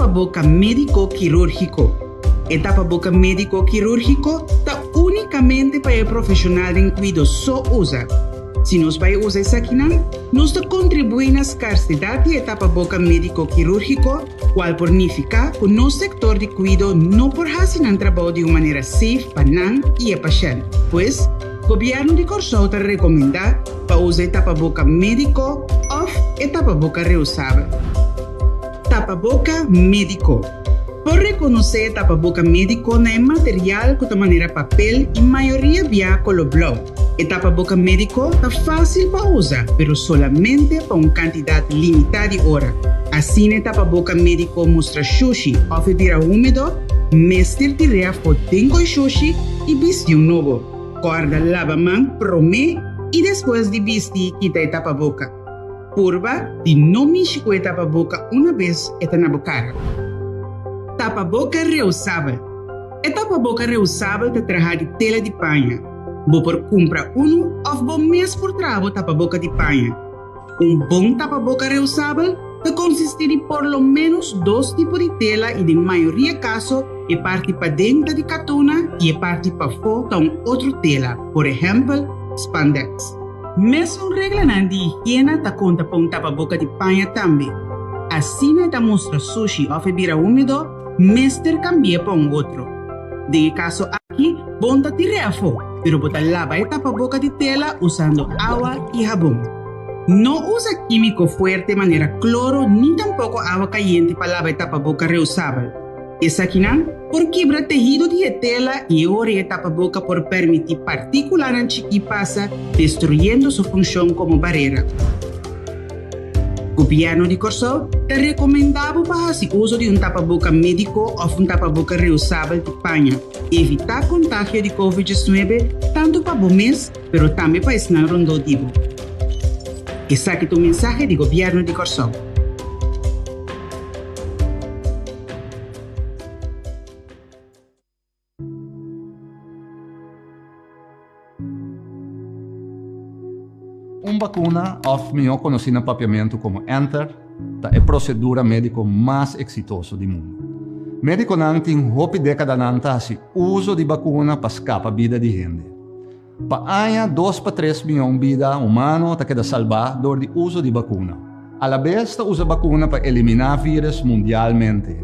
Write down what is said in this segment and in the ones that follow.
tapa-boca médico-quirúrgico. El tapa-boca médico-quirúrgico está únicamente para el profesional en cuidado só usa. Si nos vai usar isso aqui, nos contribui na escassidade de tapa-boca médico-quirúrgico, qual pornifica que no sector de cuidado não por fazer um trabalho de uma maneira safe para nós e o paciente. Pois, o governo de Corsol está recomenda para usar tapa-boca médico ou tapa-boca reusável. Tapa-boca médico. Por reconhecer tapa-boca médico não é material de maneira papel e maioria via color blanco. O tapa-boca médico está fácil para usar, mas solamente para uma quantidade limitada de horas. Assim, o tapa-boca médico mostra sushi ou bebida úmido, mestre diria fotinho com sushi e vestir novo. Corda lava-mão, promê e depois de vestir, quita o tapa-boca. Curva de não mexer com o tapa-boca uma vez está na boca. Tapa-boca reusável. O tapa-boca reusável está trabalhado de tela de panha. Vou por comprar ou vou mesmo por trabalho tapa-boca de panha. Bom tapa-boca reusável está consistir de por lo menos 2 tipos de tela e, de maioria caso, é parte para dentro de catuna e é parte para fora de outra tela, por exemplo, spandex. Mesmo regra de higiene está conta para tapa-boca de panha também. Assim, está mostra sushi ou bebida úmido, mestre cambia para outro. De caso aqui, bom tá tirar fora. Pero botar lava e tapa-boca de tela usando agua y jabón. No usa químico fuerte de manera cloro ni tampoco agua caliente para lavar el tapa-boca reusable. Esa aquí por quebra tejido de tela y ahora el tapa-boca por permitir partículas en chiqui pasa, destruyendo su función como barrera. Governo de Corsol te recomendava para o uso de tapa-boca médico ou tapa-boca reusável de panha. Evitar contágio de Covid-19 tanto para o mês, mas também para o rondodivo. Esse aqui é o mensagem do Governo de Corsol. Uma vacuna, ou melhor conhecida no papiamento como Enter, é a procedura médica mais exitosa do mundo. Médico não tem hopi década se uso de vacuna para escapar a vida de gente. Para 2 para 3 milhões de vidas humanas está queda salvar do uso de vacuna. A la vez, usa vacuna para eliminar vírus mundialmente.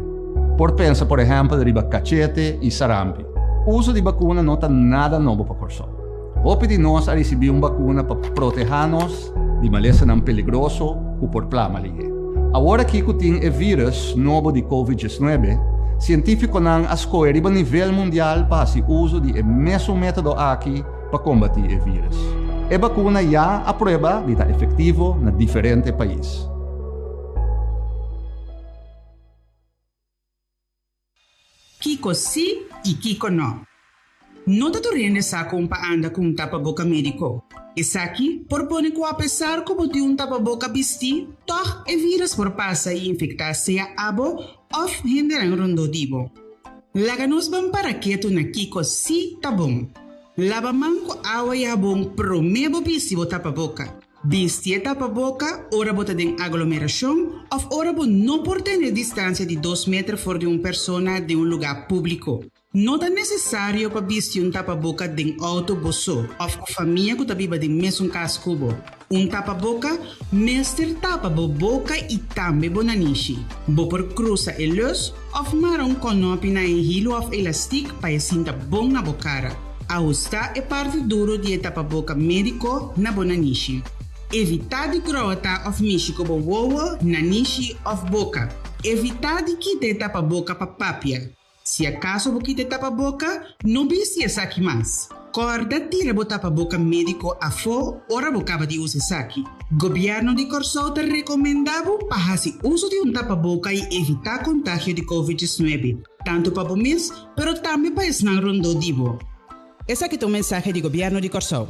Por pensa, por exemplo, de cachete e sarampi. O uso de vacuna não está nada novo para Corsol. Hope de nós a receber uma vacuna para proteger-nos de maleza não peligroso que por plama ligue. Agora que tem o vírus novo de Covid-19, científicos não escolhem a nível mundial para o uso de mesmo método aqui para combater o vírus. A vacuna já aprova de estar efetivo em diferentes países. Kiko sim e Kiko não. Não está tornando saco para andar com tapa-boca médico. Esse aqui propõe que apesar como de tapa-boca vestir, toch o vírus por passar e infectar seja abo ou render rondodivo. Laga-nos bem para quieto na Kiko sim tá bom. Lava mão com água e jabón promebo vestir o tapa-boca. Vestir tapa-boca, ora bota de aglomeração ou ora bota não por ter distância de 2 metros fora de uma pessoa de um lugar público. Não é necessário para vestir tapa-boca de autobus ou com família que vive de mesmo cascubo. Tapa-boca, mestre tapa boca e também bonaniche. Bo por cruza e luz ou marrom com nopi na hilo ou elástico para sinta bom na bocara. Ajusta é parte duro de tapa-boca médico na bonaniche. Evitar de grota ou mexer com o ovo, naniche ou boca. Evitar de quitar tapa-boca para papia. Se acaso você te tapa-boca, não viste essa aqui mais. Corda tira o tapa-boca médico a fora, ora você de usar essa aqui. Governo de Corsol te recomendava para fazer uso de tapa-boca e evitar contágio de Covid-19, tanto para o mês, mas também para o rondodivo. Esse aqui é o mensagem do Governo de Corsol.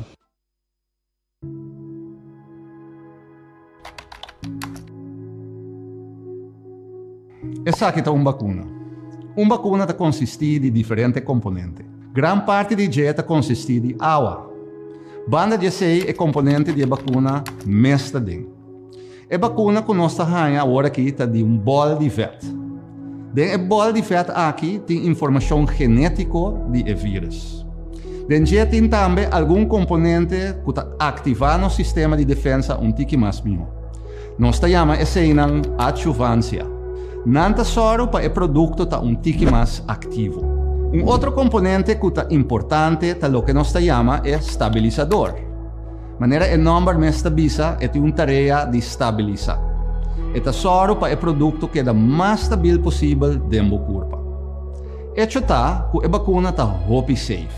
Essa aqui é uma vacuna. Uma vacuna está consistir de diferentes componentes. Gran parte de dieta consiste de água. Banda de sei é componente de vacuna mesta dentro. A vacuna que nós está agora aqui está de bol de vet. Den é bol de fet aqui tem informação genética de vírus. Den já tem também algum componente que está ativando o sistema de defesa tique mais melhor. Nós chamamos esse adjuvância. Nanta soro para o produto tá tique mais ativo. Outro componente que é importante é o que nós chamamos é estabilizador. Maneira é number me estabiliza é uma tarefa de estabilizar. É soro para o produto que é o mais estável possível dentro do corpo. Isso tá que a vacuna tá hope safe.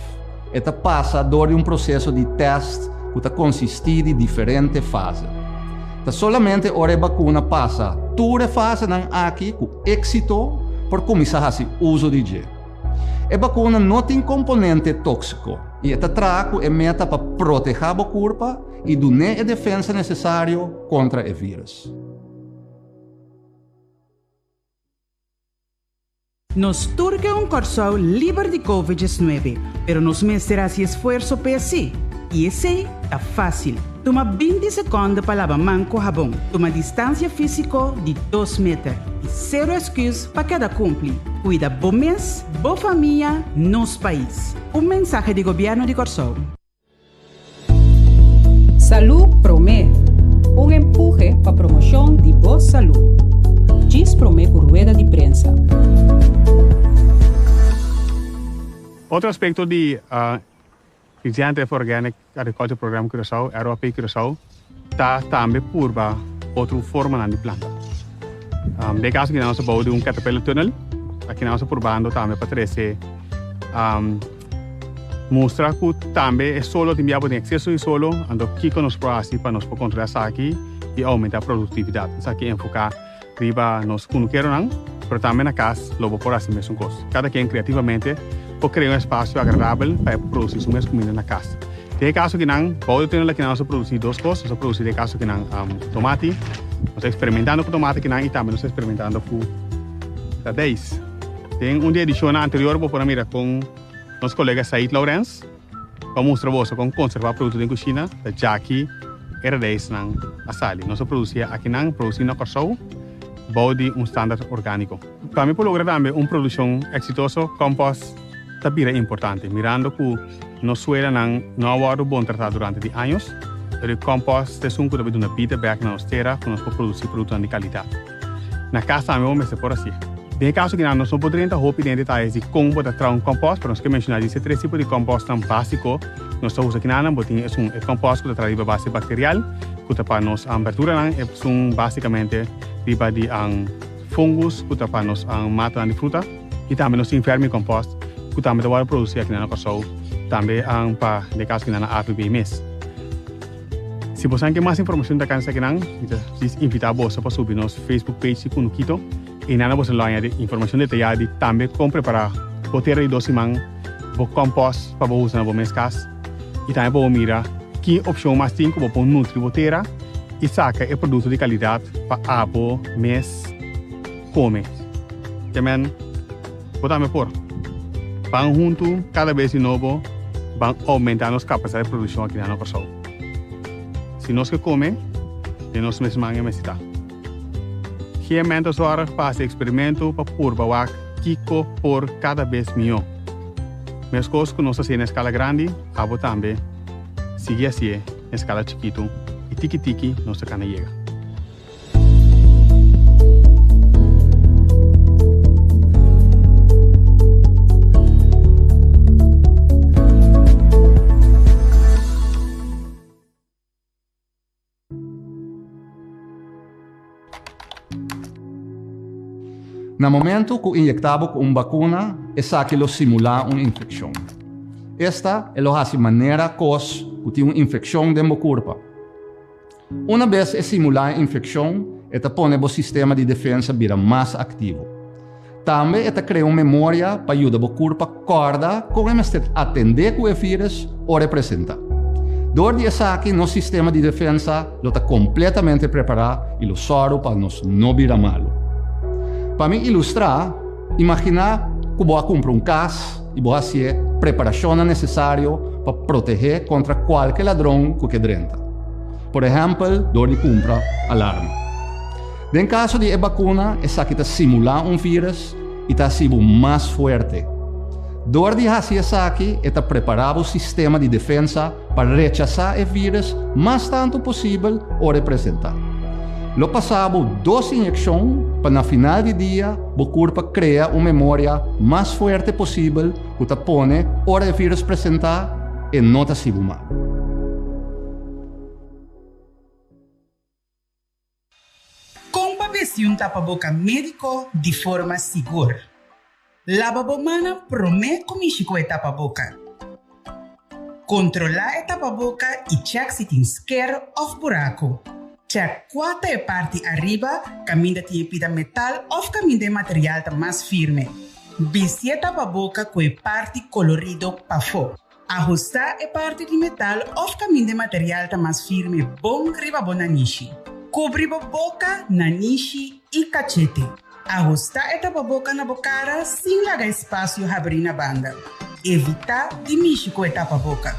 Esta passa por processo de teste que consiste de diferentes fases. Solamente ora a vacuna passa toda a fase aqui com êxito por começar a fazer uso de gel. A vacuna não tem componente tóxico e esta trago é meta para proteger o corpo e dar a defesa necessária contra o vírus. Nos turca corso livre de Covid-19, pero nos será esse esforço para si. E esse é fácil. Toma 20 segundos para lavar mão com sabão. Toma distância física de 2 metros. E zero excuse para cada cumprir. Cuida bom mês, boa família, nos país. Mensagem do governo de Corsol. Salud Promé. Empuje para promoção de boa saúde. Diz Promé com rueda de prensa. Outro aspecto de Incentive Organic Agriculture Program Curaçao, ROP Curaçao, está também por outra forma de planta. De caso que nós vamos de caterpillar tunnel, aqui nós probando também para trazer mostrar que também é solo de minha de excesso de solo, ando que nos assim para nos controlar isso aqui e aumentar a produtividade. Isso aqui enfocar riba nos cunuqueiros não, mas também na casa logo por assim mesmo coisa. Cada quem criativamente para criar espaço agradável para produzir suas comidas na casa. Tem caso que não, pode ter que nós produzir 2 coisas, nós produzir caso que não tomate, nós experimentando com tomate que não e também nós experimentando com dadéis. Tem dia edição anterior para mirar com nosso colega Said Lawrence, para mostrar você como conservar produtos em cozinha, da Jackie era 10 não a sali. Nós produzia aqui não, produzir na Corsol, de standard orgânico. Também por lograr também produção exitosa, compost também é importante, mirando que nos suela não há bom tratado durante anos, o compost é um que deve vida back na terra para nós produzir produtos de qualidade. Na casa também vamos por assim. Tem caso que nós não podemos ter roupa de detalhes de como tratar compost, para nós que mencionar esses 3 tipos de compost básico, nós usamos aqui na botin é compost que traz base bacterial, que para nós abertura é basicamente riba de fungus, que para nós mata de fruta, e também nós enferme compost, que também vai produzir aqui na Corsol, também para de caso que na APB mês. Se você quer mais informação da cansa que não, invita você para subir nosso Facebook page com o Quito e nada você lá informação detalhada também como preparar boteira de doce man, o compost para usar na mês casa e também para mirar que opção mais tem para pôr nutri boteira e saca é produto de qualidade para abo mês come. Também podemos pôr van junto cada vez de novo van aumentar nossa capacidade de produção aqui na Corsol. Se nós que come, nós mesmos necessitamos. Realmente agora faz experimento para provar Kiko por cada vez melhor. Mas coisas que nós fazemos na escala grande, abo também sigue assim na escala chiquito e tiki-tiki nós can chegar. No momento que injectamos com vacuna, é que lo simula uma infecção. Esta é a maneira que tem uma infecção dentro do corpo. Uma vez simular a infecção, esta põe o sistema de defesa vira mais ativo. Também esta cria uma memória para ajudar o corpo a acordar como atender com o vírus ou representar. Dor de aqui, nosso sistema de defesa está completamente preparado e o soro para nós não virar malo. Para me ilustrar, imagina que vou comprar casa e vou fazer a preparação necessária para proteger contra qualquer ladrão que drenta. Por exemplo, dor de compra alarme. No caso de vacuna, essa que simular vírus e está sendo mais forte. Door de fazer isso aqui, está preparado o sistema de defesa para rechazar o vírus mais tanto possível ou representar. Lo passamos 2 injeções para no final do dia o corpo criar uma memória mais forte possível que te põe hora o vírus apresentar e não está sendo mal. Compra-se tapa-boca médico de forma segura. Lava a mão promete comigo com a tapa-boca. Controlar a tapa-boca e check se tem esquerdo ou buraco. Check quanto é parte arriba, caminho de pida metal ou caminho de material mais firme. Vestir a tapa-boca com a parte colorido para fora. Ajustar a parte de metal ou caminho de material mais firme bom riba na niche. Cobrir a boca, na niche e cachete. Ajustar a tapa-boca na bocara sem largar espaço e abrir na banda. Evitar de mexer com a tapa-boca.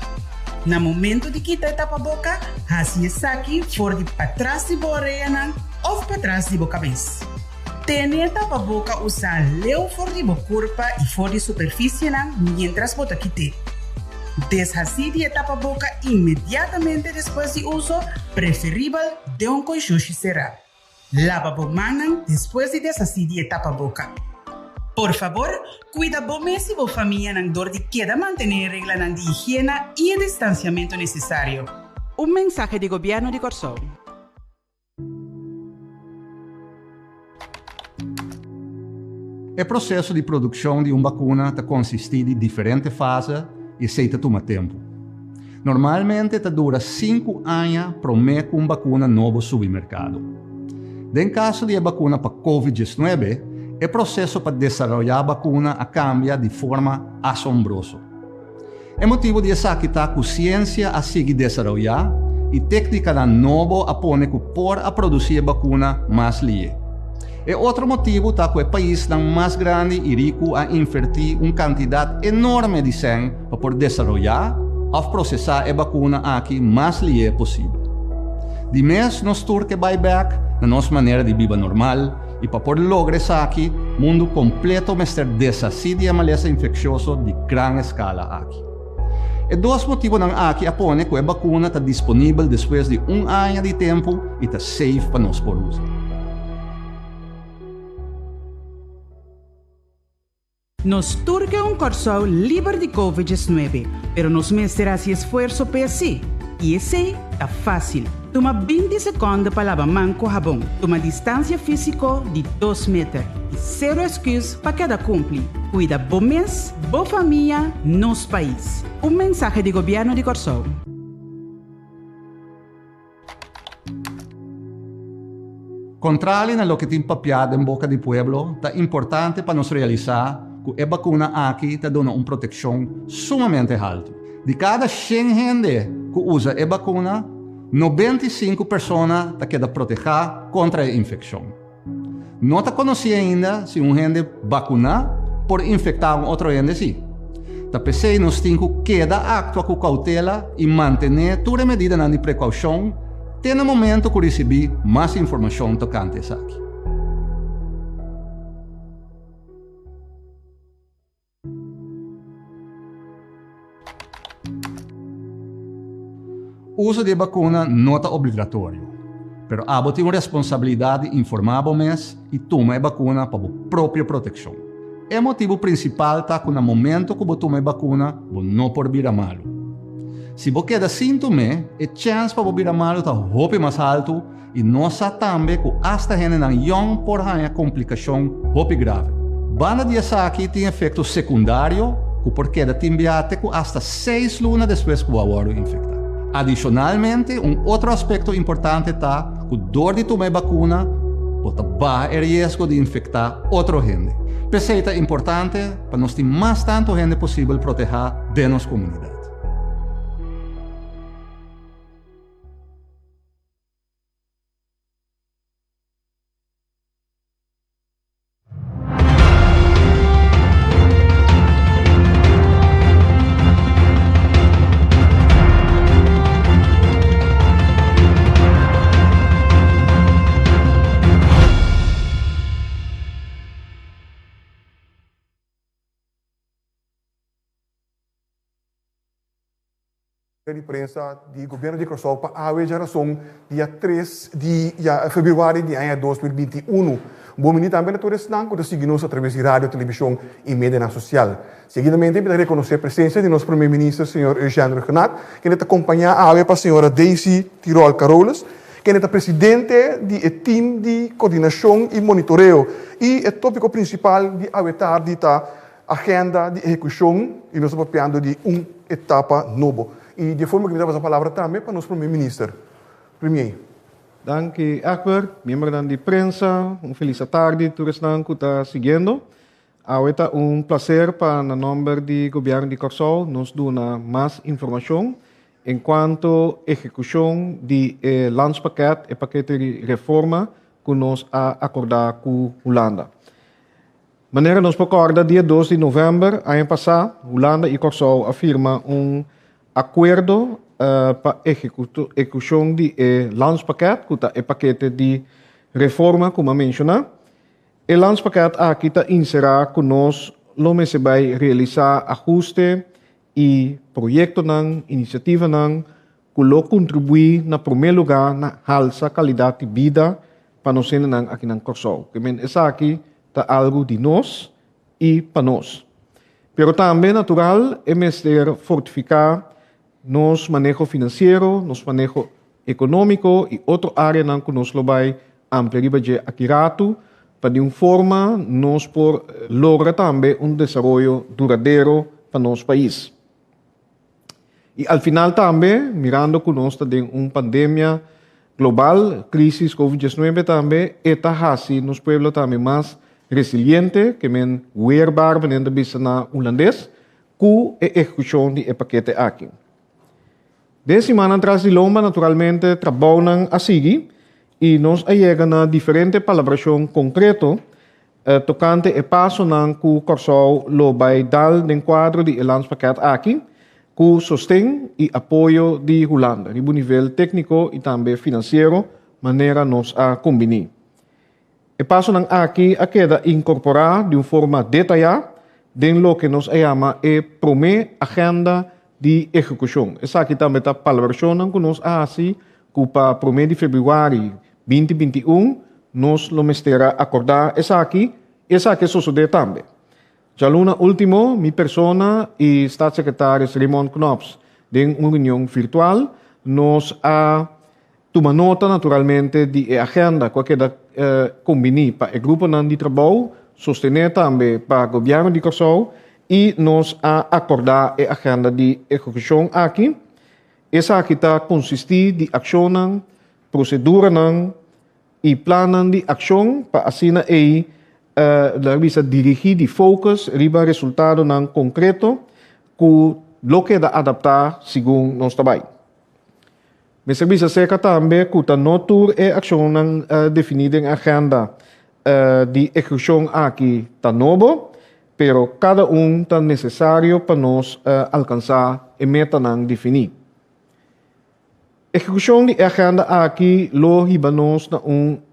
No momento de quitar a tapa-boca, assim aqui for de para trás de boa orelha ou para trás de boa cabeça. Tenha a tapa-boca usar leu for de boa corpo e for de superfície mientras bota quitar. Deshacer a tapa-boca imediatamente depois de uso, preferível de coixuxi será. Lava a mão depois de deshacer a tapa-boca. Por favor, cuida bem se a família não dor de queda manter regras de higiene e o distanciamento necessário. Mensaje do governo de Corsol. O processo de produção de uma vacuna consiste de diferentes fases e aceita toma tempo. Normalmente dura 5 anos para meter uma vacuna nova no supermercado. Em caso de vacuna para COVID-19, o processo para desenvolver a vacuna cambia de forma assombrosa. É motivo de essa que a ciência a seguir desenvolver e técnica nova a põe que por a produzir vacuna mais lie. E outro motivo é que o país mais grande e rico a invertir uma quantidade enorme de sangue para poder desenvolver ou processar a vacuna aqui mais lie possível. De mês, nós turque buyback na nossa maneira de viver normal e para poder lograr isso aqui, o mundo completo mestre desacide a maleza infecciosa de grande escala aqui. E 2 motivos aqui apone que a vacuna está disponível depois de 1 ano de tempo e está safe para nós por uso. Nos turque Corsol livre de COVID-19, pero nos mestre hace esforço para si. E esse é fácil. Toma 20 segundos para lavar mão com sabão. Toma distância física de 2 metros. E zero excuse para cada cumpre. Cuida bom mês, boa família, nosso país. Mensaje do governo de Corsol. Controle na lo que tem papiado em boca do pueblo é importante para nós realizar que a vacuna aqui dá uma proteção sumamente alta. De cada 100 gente que usa a vacuna, 95 pessoas quedam protegidas contra a infecção. Não está conhecido ainda se gente vacuna por infectar outro gente sim. Tapecei nós temos que actuar com cautela e manter toda a medida de precaução até no momento que receber mais informação tocante isso aqui. O uso de vacuna não é obrigatório, mas abo tem uma responsabilidade de informar o mês e tomar a vacuna para a própria proteção. O motivo principal é que no momento que você toma a vacuna, você não pode vir a malo. Se você queda sintoma, a chance para vir a malo está muito mais alto e nós também que hasta gente não por uma complicação muito grave. Banda de aqui tem efeito secundário que por queda timbiate que hasta 6 lunas depois que o aguardo infectado. Adicionalmente, outro aspecto importante é que a dor de tomar vacuna pode baixar o risco de infectar outra gente. Isso é importante para nós ter mais tanto gente possível proteger de nossa comunidade. de prensa do governo de Curaçao para a geração dia 3 de fevereiro de ano 2021. Bom menino também na todos não que seguimos através de rádio, televisão e mídia social. Seguidamente, para reconhecer a presença de nosso primeiro-ministro, senhor Eugênio Renat, que nos acompanha a para a senhora Daisy Tirol Carolas, que é a presidente do time de coordenação e monitoreo e o tópico principal de awetar da agenda de execução e nós estamos falando de uma etapa nova. E de forma que me dá a palavra também para o nosso primeiro-ministro. Premier. Danke, Akbar, membro da prensa, feliz tarde, todos que estão seguindo. É prazer para o nome do governo de Curaçao nos dar mais informação enquanto execução do landspaket e paquete de reforma que nós acordamos com a Holanda. Maneira nos acorda dia 2 de novembro, ano passado, Holanda e Curaçao afirma acordo para execução de landspaket, que é o paquete de reforma, como mencionei. O landspaket aqui está inserado que nós vai realizar ajuste e projeto iniciativa que contribui na primeiro lugar na alta qualidade de vida para nós aqui na Curaçao. Isso aqui está algo de nós e para nós. Pero também natural é mestre fortificar nos manejo financeiro, nos manejo econômico e outra área que nós vai ampliar aqui rato para de uma forma nós por lograr também desenvolvimento duradouro para nosso país. E ao final também, mirando que nós temos uma pandemia global, crise COVID-19 também, está assim nos pueblos também mais resiliente, que men weerbaar wanneer de bisa na holandês, que a execução de paquete aqui. De semana atrás de Lomba, naturalmente, trabalham a seguir e nós chegamos a diferente palabração concreto tocante e passo que o Curaçao lo vai dar no quadro de landspaket aqui, com sostém e apoio de Holanda, a nível técnico e também financeiro, maneira nós a combinar. E passo aqui a queda incorporar de uma forma detalhada dentro do que nós chamamos de primeira agenda de execução. Essa aqui também está a palabração que nós assim, que para 1 de fevereiro 2021, nós vamos acordar essa aqui sucede também. Já no último, minha persona e Staatssecretaris Raymond Knops, em uma reunião virtual, nós tomamos nota naturalmente de agenda que combinar para o grupo de trabalho, sostener também para o governo de Curaçao e nós acordar a agenda de execução aqui. Essa aqui está consistir de ação, procedura e plano de ação para assim bisa dirigir de focus riba resultado concreto que lo que da adaptar segundo nós trabalho. Me serviço cerca também que está notur e ação definida em agenda de execução aqui está novo, pero cada está necessário para nós alcançar a meta definir. Execução de agenda aqui lo hibanos na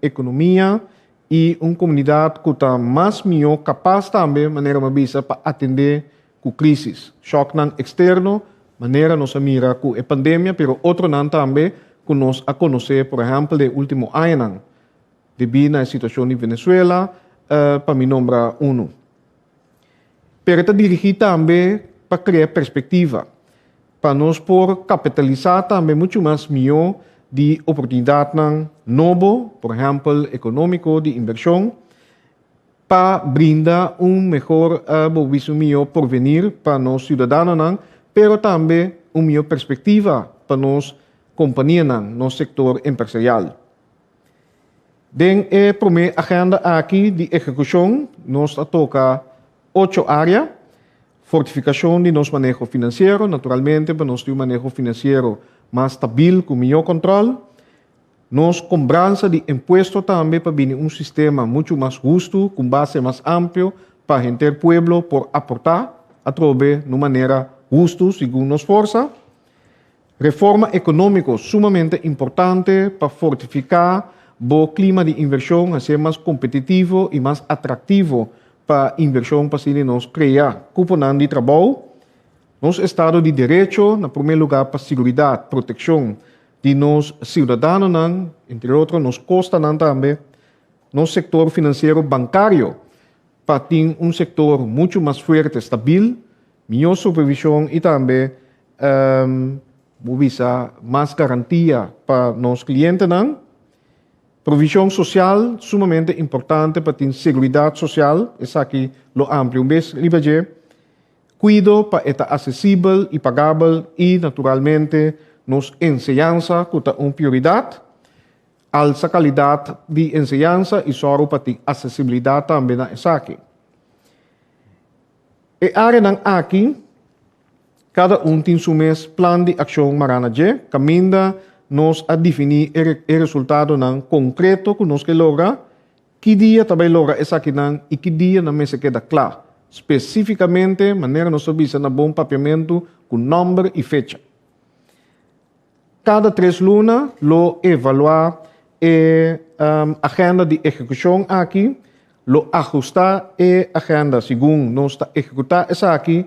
economia e uma comunidade que está mais melhor capaz também, maneira mabisa, para atender com crises. Choque externo, maneira nós mira com a pandemia, pero outro também que nós a conhecer, por exemplo, de último ano, devido à situação de Venezuela, para me nombrar uno. Pero está dirigido também para criar perspectiva, para nós por capitalizar também muito mais melhor de oportunidade novo, por exemplo, econômico de inversão, para brindar melhor melhor porvenir para nós cidadãos, pero também melhor perspectiva para nós companhias no sector empresarial. Den a primeira agenda aqui de execução, nós toca 8 áreas. Fortificação de nosso manejo financeiro, naturalmente, para nós ter um manejo financeiro mais stabil, com melhor controle. Nós cobrança de imposto também para vir um sistema muito mais justo, com base mais amplo, para a gente pueblo por aportar, através de uma maneira justa, segundo nossa força. Reforma econômica sumamente importante para fortificar o clima de inversão, a ser mais competitivo e mais atrativo para inversão para nós criar cuponan de trabalho. Nosso Estado de Direito, na primeiro lugar, para segurança, proteção de nós cidadãos, entre outros, nos costa também, no setor financeiro bancário, para ter setor muito mais forte, estável, melhor supervisão e também mais garantia para nossos clientes. Provisão social, sumamente importante para ter segurança social, essa aqui lo amplo um vez, cuido para estar acessível e pagável e, naturalmente, nos enseñança, que é uma prioridade, alta qualidade de enseñança e só para ter acessibilidade também nessa aqui. E área aqui, cada tem seu plano de ação maranaje, caminha nos a definir o resultado concreto que nós queremos lograr, que dia também logra essa aqui e que dia não me se queda claro. Especificamente, maneira nós visa na bom papiamento com número e fecha. Cada 3 lunas, lo evaluar a agenda de execução aqui, lo ajustar a agenda segundo nós está executar essa aqui,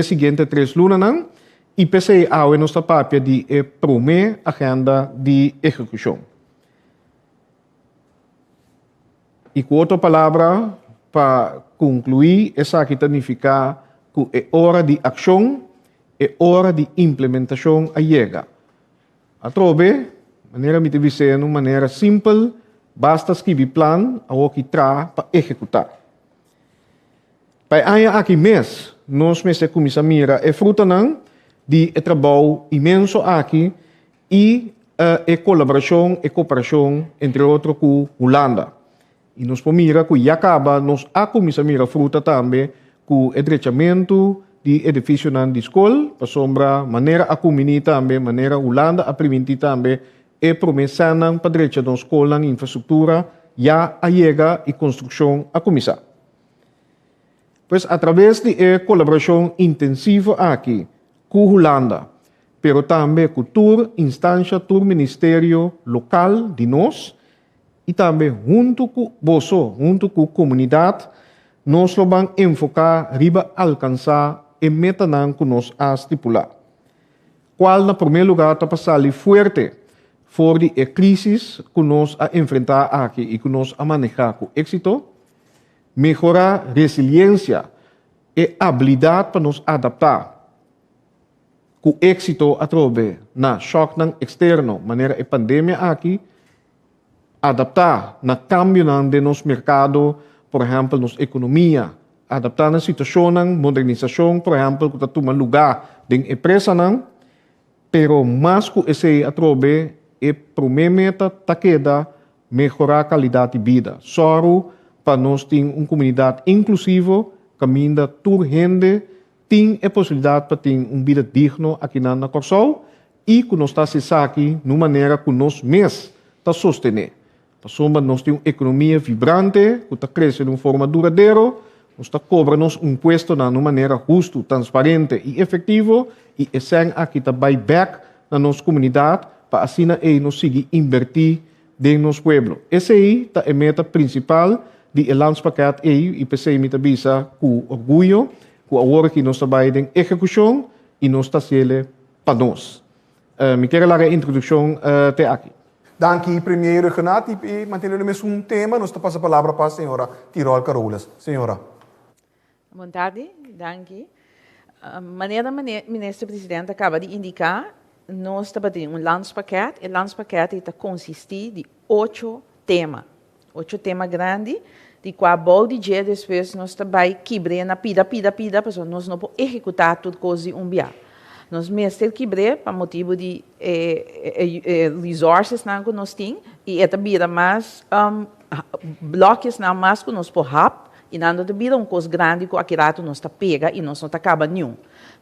seguinte 3 lunas, e pensei a nossa papia de primeira agenda de execução. E com outra palavra, para concluir, essa aqui significa que é hora de ação, é hora de implementação a chega. A trobe, maneira me deve ser uma maneira simples, basta escrever plano, a que traz para executar. Para aqui mês, nós começamos a mirar é fruta de trabalho imenso aqui e colaboração e cooperação entre outros com Holanda. E nós mira que já acaba, nós começamos a mirar fruta também com o endireitamento de edifício de escola, para sombra, maneira a comunidade também, maneira Holanda a permitir também e promessa para direito da escola e infraestrutura já a chega e construção a começar. Pois, através de colaboração intensiva aqui, com Holanda, pero também com toda instância, todo ministério local de nós, e também junto com você, junto com a comunidade, nós vamos enfocar riba alcançar e meta que nós a estipular. Qual, na primeiro lugar, está passando forte for de crises que nós a enfrentar aqui e que nós a manejar com êxito, melhorar resiliência e habilidade para nos adaptar com êxito a trobe na choque externo, maneira a pandemia aqui, adaptar na cambio de nosso mercado, por exemplo, nossa economia, adaptar na situação de modernização, por exemplo, que está tomando lugar de empresa, pero mais que esse atrobe, é primeira meta tá queda melhorar a qualidade de vida. Só para nós ter uma comunidade inclusiva, caminha toda gente tem a possibilidade para ter uma vida digna aqui na Corsol e que nós está aqui de maneira que nós mesmos está sostener. Para nós temos uma economia vibrante, que está crescendo de uma forma duradoura, nós está cobrando imposto de uma maneira justa, transparente e efetiva, e esse aqui está buyback na nossa comunidade, para assim nós seguir invertir em nosso povo. Esse aí é a meta principal do Landspakket EU, e pensei me visa com orgulho, com a hora que nós trabalhamos em execução, e nós está sendo para nós. Me quero dar a introdução até aqui. Danke, primeiro Renato, e mantendo o mesmo tema, nós passamos a palavra para a senhora Tirol Carolas. Senhora. Boa tarde, danke. Maneira ministro-presidente acaba de indicar, nós estamos tendo Landspakket. O Landspakket está consistir de 8 temas. 8 temas grandes, de qual bom de dia depois nós também quebrar na pida, para nós não podemos executar tudo coisa de dia. Nós mesmos temos que quebrar para motivo de resources que nós temos, e é também mais blocos mais que nós podemos e não também coisa grande que aqui nós está pega e nós não acaba nenhum.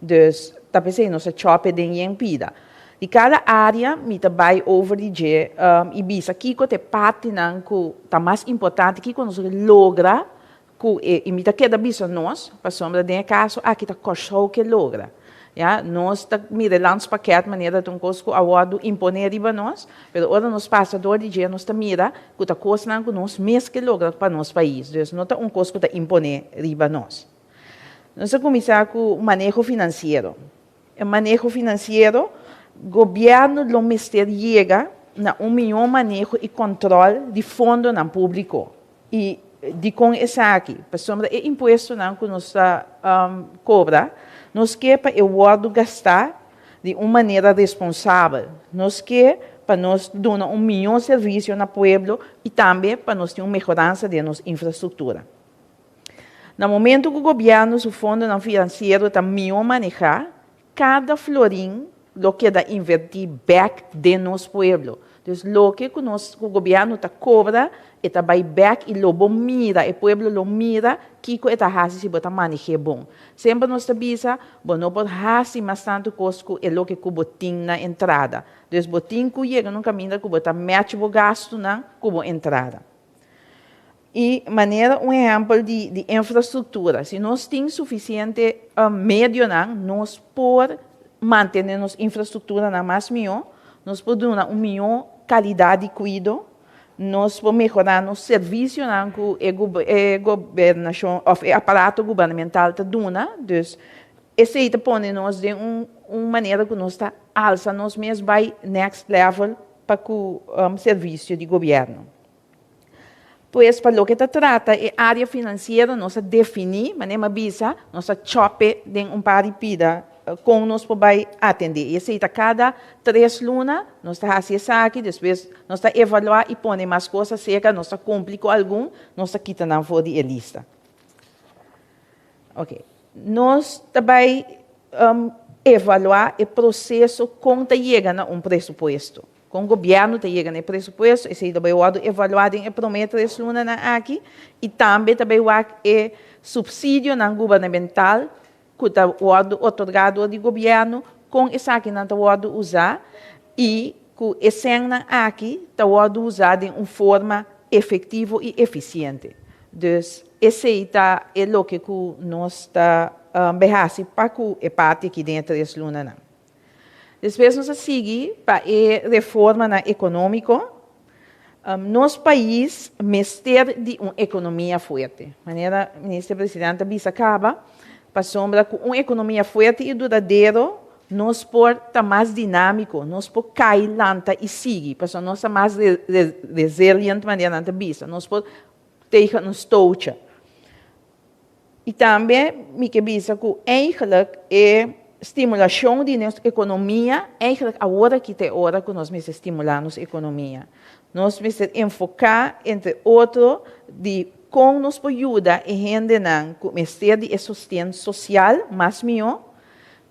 Então, está pensando nós chope de ninguém pida. De cada área, me também over de dia, e bisa aqui que é parte que está mais importante que nós logra, que e me tá queda bisa nós, para sombra de caso, aqui está coxou que logra. Ja, nós está mira Landspakket maneira de coisa que award imponer riba nós, mas ora nós passa do dia nós está mira que tá coisa que nós mesmo que logra para nosso país, então não tá coisa que tá imponer riba nós. Nós vamos começar com o manejo financeiro. O manejo financeiro, o governo do Ministério chega na melhor manejo e controle de fundo no público. E de com essa aqui, para sombra é imposto não que nós cobra, nós quer para o gastar de uma maneira responsável. Nós quer para nós dar melhor serviço no povo e também para nós ter uma melhorança de nossa infraestrutura. No momento que o governo, o fundo financeiro, está melhor manejar, cada florim lo que dá invertir back de nosso povo. Então, o que o governo está cobra, está vai back e lobo mira, e o povo lo mira, que está fazendo se botar manejar bom. Sempre nós sabemos, não pode fazer mais tanto costo é o que o botim na entrada. Então, o botim que chega no caminho que botar match o gasto na entrada. E maneira exemplo de infraestrutura. Se nós temos suficiente meio, nós podemos manter nossa infraestrutura na mais melhor, nós podemos dar uma melhor qualidade de cuidado, nós podemos melhorar nosso serviço que o aparato governamental está dando. Então, esse aí põe nós de uma maneira que nós está alça nós mesmos vai next level para o serviço de governo. Pois, para o que se trata, a área financeira, nós definir, mas nem avisa, nós chope de par de pida como nós podemos atender. E assim, cada 3 lunas, nós fazemos isso aqui, depois nós evaluar e põe mais coisas cerca, nós cumprimos com algum, nós quitamos fora de lista. Ok. Nós também evaluar o processo quando chega a presupuesto. Com o governo chega no presupuesto, esse também é evaluado em prometer esse lunas aqui, e também é subsídio governamental que está otorgado do governo, com esse aqui não está usar, e que esse aqui está usado de uma forma efetiva e eficiente. Então, esse é o que nós está berrando para que a parte aqui dentro desse lunas. Depois, nós seguimos para a reforma econômica. Nosso país mistério de uma economia forte. De maneira, o ministro-presidente acaba para sombra com uma economia forte e duradoura, nós por estar mais dinâmico, nós por cair lenta e seguir, para nós estar mais resiliente de maneira lenta vista, nós por ter nos toucha. E também, me que visa que eigenlijk estimulação de nossa economia, eigenlijk agora que tem hora que nós precisamos estimular nossa economia. Nós precisamos enfocar, entre outros, de como nos ajuda a gente com o de sustento social, mais melhor,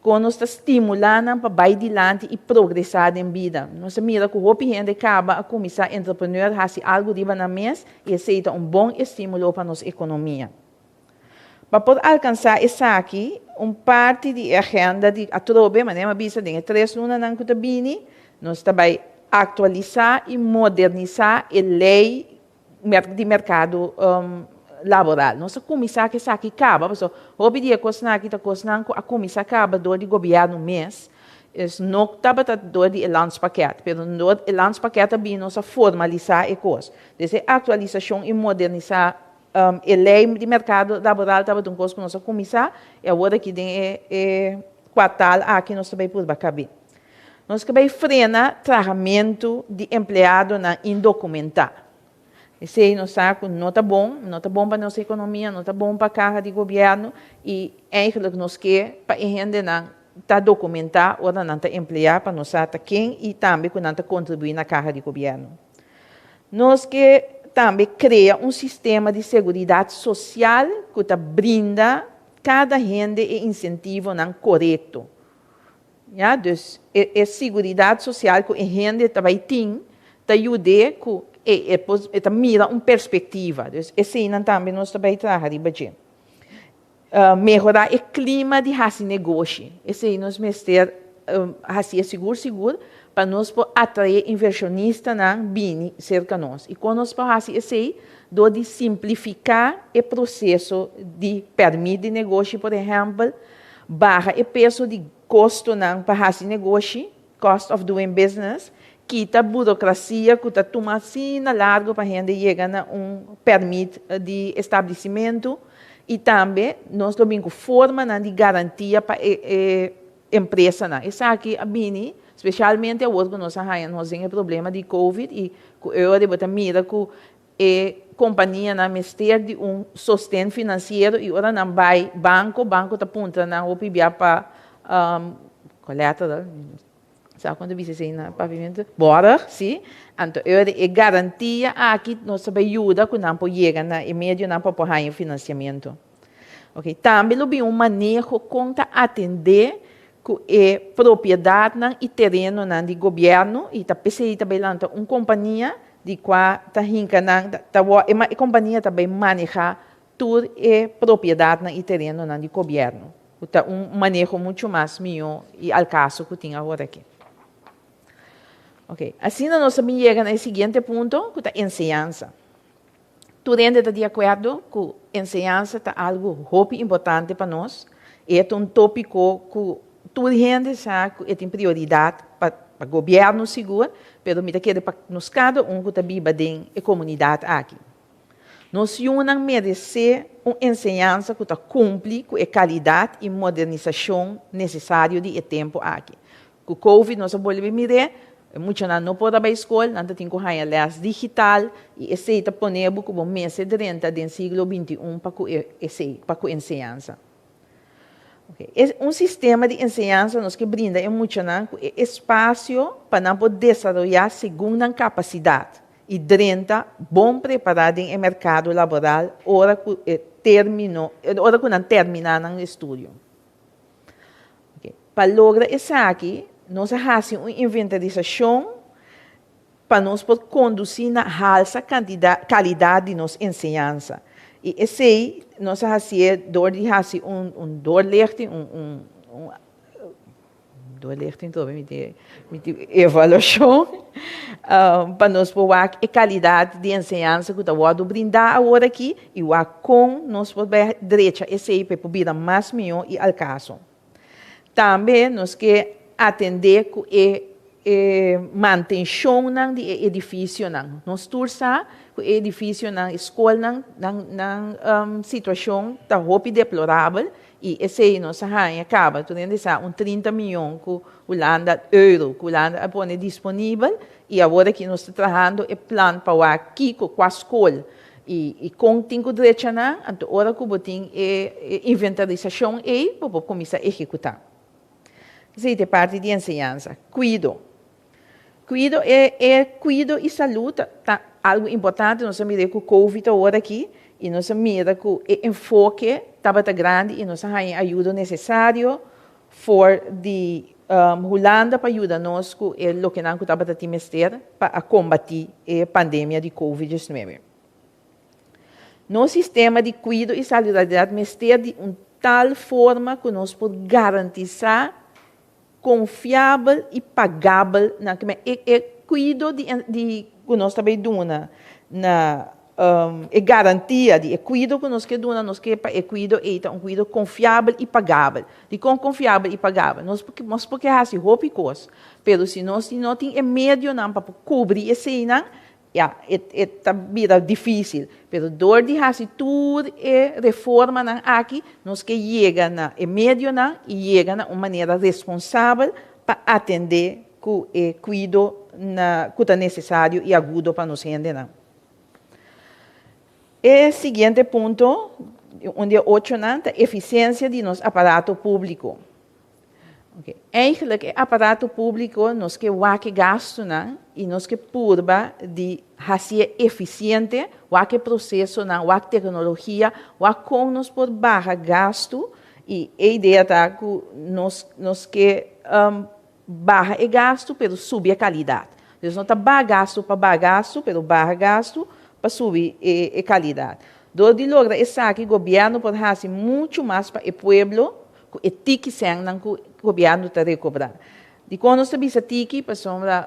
como nos está estimulando para ir adiante e progressar em vida. Nós mira que a gente acaba a começar a entrepreneur, fazer algo de na mês e aceita bom estímulo para nossa economia. Para poder alcançar isso aqui, parte de agenda de atrobe, mas não visa de 3 lunas na Cutabini, nós também atualizar e modernizar a lei de mercado laboral. Nós começar que isso aqui acaba, porque o dia que a comissão acaba do governo mês, não estava do de landspaket, mas o landspaket também nós formalizar a coisa. Desde atualização e modernizar a lei de mercado laboral estava um coisa que nós começar, e agora que tem quartal aqui nós também podemos caber. Nós também frena tratamento de empregado indocumentado. Isso aí nós sabemos que não está bom para a nossa economia, não está bom para a carga de governo, e eigenlijk nós queremos para a gente não está documentar ou não está empregado para nós saber quem e também que não está contribuindo na carga de governo. Nós que também cria sistema de seguridade social que brinda cada gente e incentivo não correto. Ja, dus a seguridade social que a gente também tem, ajuda que mira uma perspectiva. Dus esse não também nós também trabalhamos. Melhorar o clima de fazer negócio. Esse aí nós mestre fazer seguro para nós atrair inversionistas na bini cerca de nós. E quando nós fazemos isso aí, de simplificar o processo de permissão de negócio, por exemplo, barra o peso de custo para fazer negócio, cost of doing business, quita a burocracia que está tomando assim largo para a gente chegar a permissão de estabelecimento E também nós temos forma de garantia para a empresa. Isso aqui, a Bini, especialmente agora que nós temos problema de Covid e eu devo mira que a companhia na mistério de sustento financeiro e agora não vai banco está apontando na OPBA para collateral. Sabe quando você sai na pavimento? Bora, sim. Então, é garantia aqui nós ajuda que não pode chegar na médio não para pagar financiamento. Ok? Também lo manejo contra atender que é propriedade e terreno de governo e tá pensei também lá uma companhia de qual tá hinca a companhia também maneja tudo é propriedade e terreno de governo. Então, manejo muito mais melhor e ao caso que tinha agora aqui. Ok, assim nós também chegamos ao seguinte ponto, que é a ensinança. Tu está de acordo que a ensinança é algo muito importante para nós. É um tópico que toda gente sabe que tem prioridade para o governo seguro, mas me quer para nós cada que está vivendo na comunidade aqui. Nós unamos merecer uma ensinança que cumpre com a qualidade e modernização necessária de tempo aqui. Com o Covid, nós podemos mirar. Muitos não podem ir à escola, não tem que ir à digital e aceita poner como mês de renta do século XXI para a ensinança. Okay. Um sistema de ensinança nos que brinda muito espaço para não poder desenvolver segundo a capacidade e renta bom preparado em mercado laboral hora que não terminar o estudo. Okay. Para lograr isso aqui, nós fazemos uma inventarização para nós poder conduzir na alta qualidade de nossa ensinança. E esse nós fazemos avaliação para nós poder a qualidade de ensinança que nós vamos brindar agora aqui e com nós podemos direita esse para poder mais melhor e ao caso. Também nós que atender com a manutenção do edifício. Nós torçamos que o edifício na escola, na situação está muito deplorável e esse nós acaba de 30 milhões de Holanda euro que Holanda põe disponível e agora que nós estamos trabalhando o plano para aqui com a escola e com o direito então agora que botem a inventarização e para começar a executar. Isso é parte de ensinança. Cuido cuido e saúde tá algo importante. Nós miramos com o Covid agora aqui e nós miramos com o enfoque estava grande e nós temos ajuda necessária for de Holanda para ajudar nós com o que nós estava tendo para combater a pandemia de Covid-19. Nosso sistema de cuido e solidariedade mestre de tal forma que nós podemos garantizar confiável e pagável na cuido de que nós também damos na garantia de cuido que nós damos cuido é cuido confiável e pagável de confiável e pagável nós porque assim roupa e coisa mas se nós não tem meio não para cobrir esse não é vida difícil mas dor de assim tudo é reforma não aqui nós que chega na meio não e chega de uma maneira responsável para atender com o cuido que é necessário e agudo para nós gente não. O seguinte ponto, onde é 8 a eficiência de nosso aparato público. Okay. Eigenlijk, o aparato público, nós que gasto e nós que purba de fazer eficiente o processo, o tecnologia, com nós por barra gasto e a ideia é que nós que barra e gasto, pero subir a qualidade. Então, não está barra gasto para barra gasto, pero barra gasto para subir a qualidade. Do de logra isso aqui, o governo pode fazer muito mais para o povo, que o tique sem que o governo está recobrando. De quando nós temos a tique,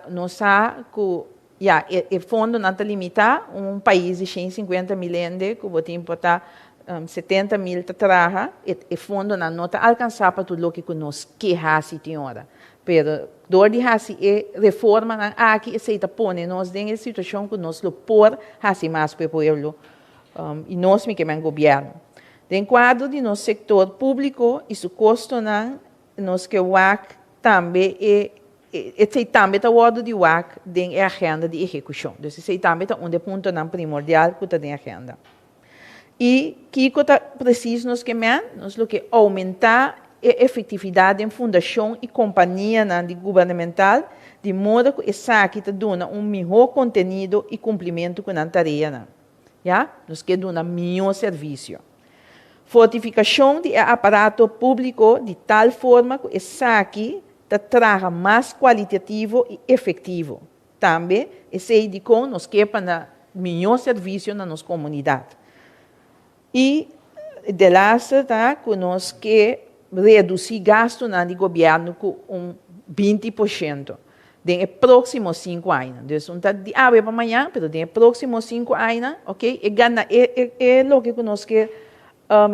nós sabemos que o fundo não está limitado, país de 150 milhões, que pode importar 70 mil trabalha, o fundo não está alcançado para tudo o que nós queremos ter agora. Pero dor de hasi reforma aqui aceita pone nós em situação que nós lo por hasi mais para o povo e nós me queremos governo. Em quadro de nosso setor público, isso custa nos que o WAC também também está o ordem de WAC em agenda de execução. Então, esse também está ponto primordial que está em agenda. E que está preciso nos que aumentar a efetividade em fundação e companhia governamental, de modo que essa aqui está dando melhor conteúdo e cumprimento com a tarefa. Nos que dá melhor serviço. Fortificação do aparato público de tal forma que essa aqui traga mais qualitativo e efetivo. Também, esse indicou nos que para melhor serviço na nossa comunidade. E, de lá, que nós que reduzir gasto no governo com 20%. Nos próximos 5 anos. Então, não está de agora para amanhã, mas nos próximos 5 anos, ok? É o que nós que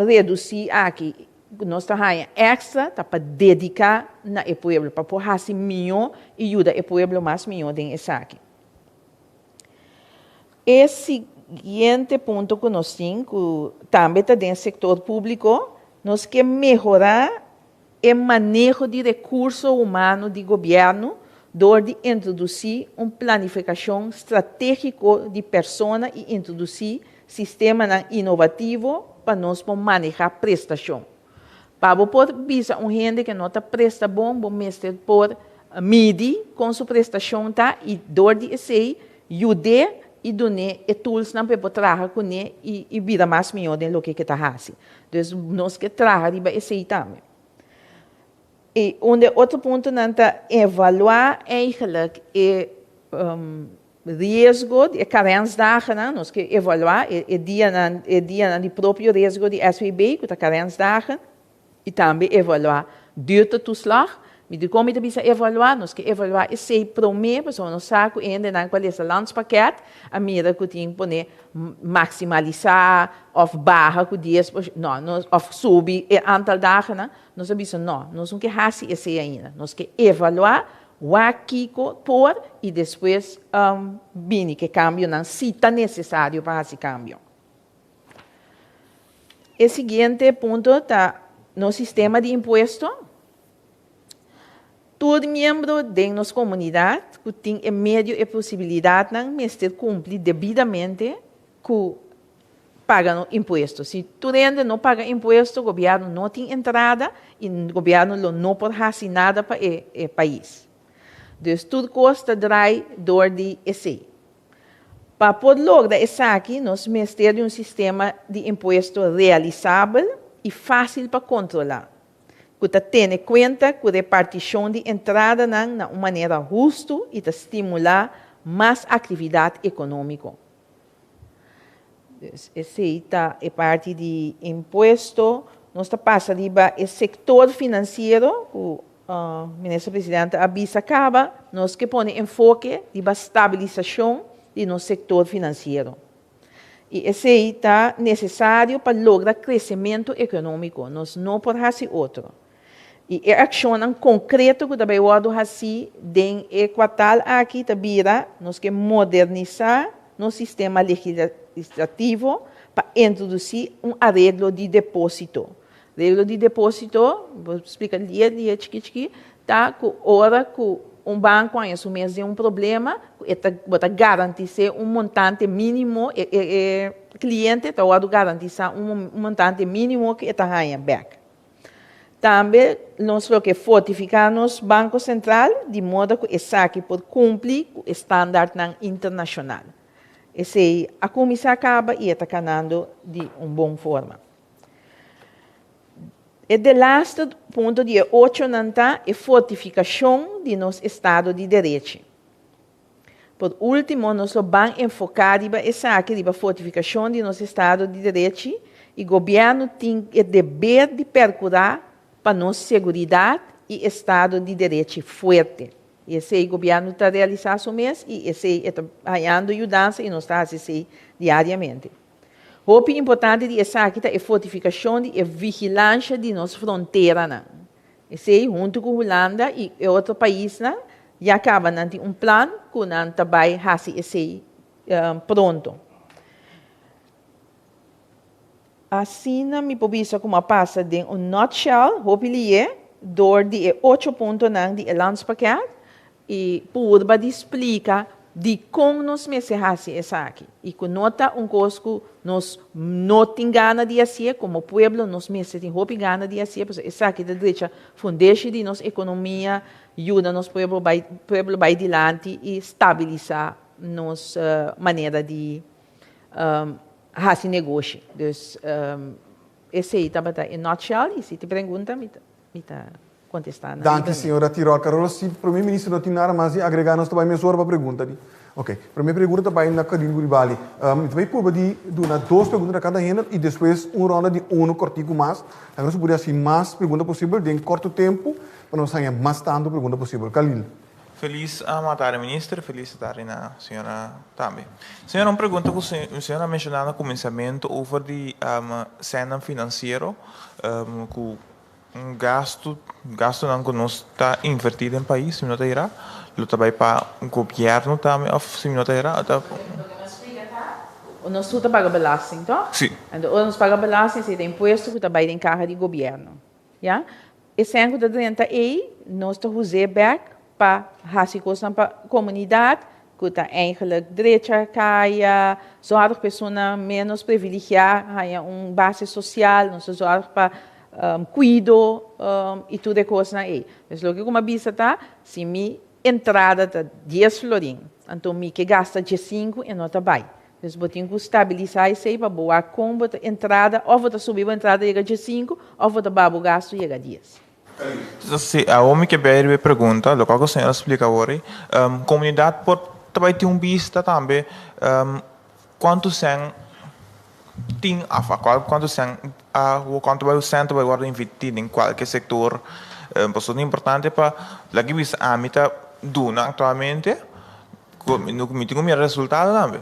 reduzir aqui. Nós estamos extra para dedicar na povo, para pôr assim melhor e ajudar o povo mais melhor dentro aqui. Esse seguinte ponto que nós temos, também está dentro do setor público, nós queremos melhorar o manejo de recursos humanos do governo, de introduzir uma planificação estratégica de pessoas e introduzir sistema inovativo para nós manejar prestação. Para poder ver gente que não está presta bom, vamos por medir com sua prestação e de esse ajudar e dar tools para poder trabalhar com ele e vida mais melhor do que está fazendo. Então, nós que trabalhamos esse também. E outro ponto é evaluar eigenlijk o risco de carensdagen, nós que evaluar o dia de próprio risco de SVB, que está carensdagen, e também evaluar duurtoeslag. Mas como we evaluar, nós que evaluar esse primeiro, so nós sabemos ainda não qual é o landspakket, a mira que tem que maximalizar, ou barra que 10%, não, ou subir o antal dagen, nós sabemos não, nós não que fazer esse ainda, nós que evaluar o que por e depois bem que cambio não se está necessário para esse cambio. O seguinte ponto está no sistema de imposto. Todo membro de nossa comunidade que tem meio e possibilidade de cumprir devidamente com pagar imposto. Se tu ainda não paga imposto, o governo não tem entrada e o governo não pode fazer nada para o país. Então, tudo custa drai dor de esse. Para poder lograr isso aqui, nós precisamos ter um sistema de imposto realizável e fácil para controlar. Que tenha em conta que a repartição de entrada de uma maneira justa e estimular mais atividade econômica. Essa é parte de imposto. Nós passamos para o setor financeiro, o ministro-presidente Abisa acaba, nós que põe enfoque de estabilização do nosso setor financeiro. E esse está necessário para lograr crescimento econômico. Nós não podemos fazer outro. E a ação concreta que também pode fazer em Equatal aqui também, nós que modernizar no sistema legislativo para introduzir arreglo de depósito. Arreglo de depósito, vou explicar ali, chiqui, tá? Que hora que banco assume um problema, está garantir montante mínimo, o cliente está garantir montante mínimo que está ganhando back. Também, nós temos que fortificar nosso Banco Central, de modo que esse aqui pode cumprir com o estándar internacional. A comissão acaba e está ganhando de uma boa forma. E o último ponto de 8 é a fortificação de nosso Estado de Direito. Por último, nós vamos enfocar na fortificação de nosso Estado de Direito e o governo tem o dever de procurar para nossa segurança e Estado de Direito forte. Esse governo está realizando isso mesmo e esse está ganhando ajuda e nós estamos fazendo diariamente. O importante de essa aqui é a fortificação e a vigilância de nossa fronteira. Esse junto com a Holanda e outros países, já acaba de um plano que não vai fazer esse pronto. Assim, me pobisa como passa de nutshell, hopelijk, door die 8 punten ng die landspakket, e purba de explica de como nos mesehasi essa aqui. E com nota cosco nos notin gana de assim, como pueblo nos mesetin hopi gana de assim, porque essa aqui da direita fundeche de nos economia, ajuda nos pueblo vai dilante e estabilizar nos maneira de hasi negócio. Dus esse aí tá em nutshell, e se te pergunta, me tá contestando. Danke, senhora Tirol. Carlos, se para mim ministro não tem nada mais a agregar, nós também mesmo para pergunta. Ok, para minha pergunta também na Carolina Guribali. Também por de duas perguntas a cada gênero e depois ronda de cortico mais. Então nós podemos fazer mais perguntas possível em curto tempo para nós ganhar mais tanto pergunta possível. Kalil. Feliz tarde, ministro. Feliz tarde na senhora também. Senhora, uma pergunta que a senhora mencionou no começamento sobre cena financeiro, que gasto não que nós está invertido em país, se não irá, lo também para o governo também, ou se não irá, nós tudo paga belasting, tá? Sim. Então, nós paga belasting, se tem imposto que também tem carga de governo, ja? E sem que renta aí, nós está usando back para fazer coisas para a comunidade, que está eigenlijk direita caia, zorg pessoas menos privilegiadas, base social, nós zorg para cuido e tudo é coisa aí. Então, o que como bisa tá, se mi entrada tá 10 florim, então mi que gasta 5 e não tá bem. Então, botem que estabilizar isso aí para boa combo entrada, ou vou subir a entrada chega de 5, ou vou babo gasto chega a 10. Se a homem que bebe pergunta, lo que a senhora explica agora, comunidade pode também ter vista também, quanto são tem quanto vai o centro vai agora investir em qualquer setor, é importante para a que visa a mita duna atualmente, no que me resultado também.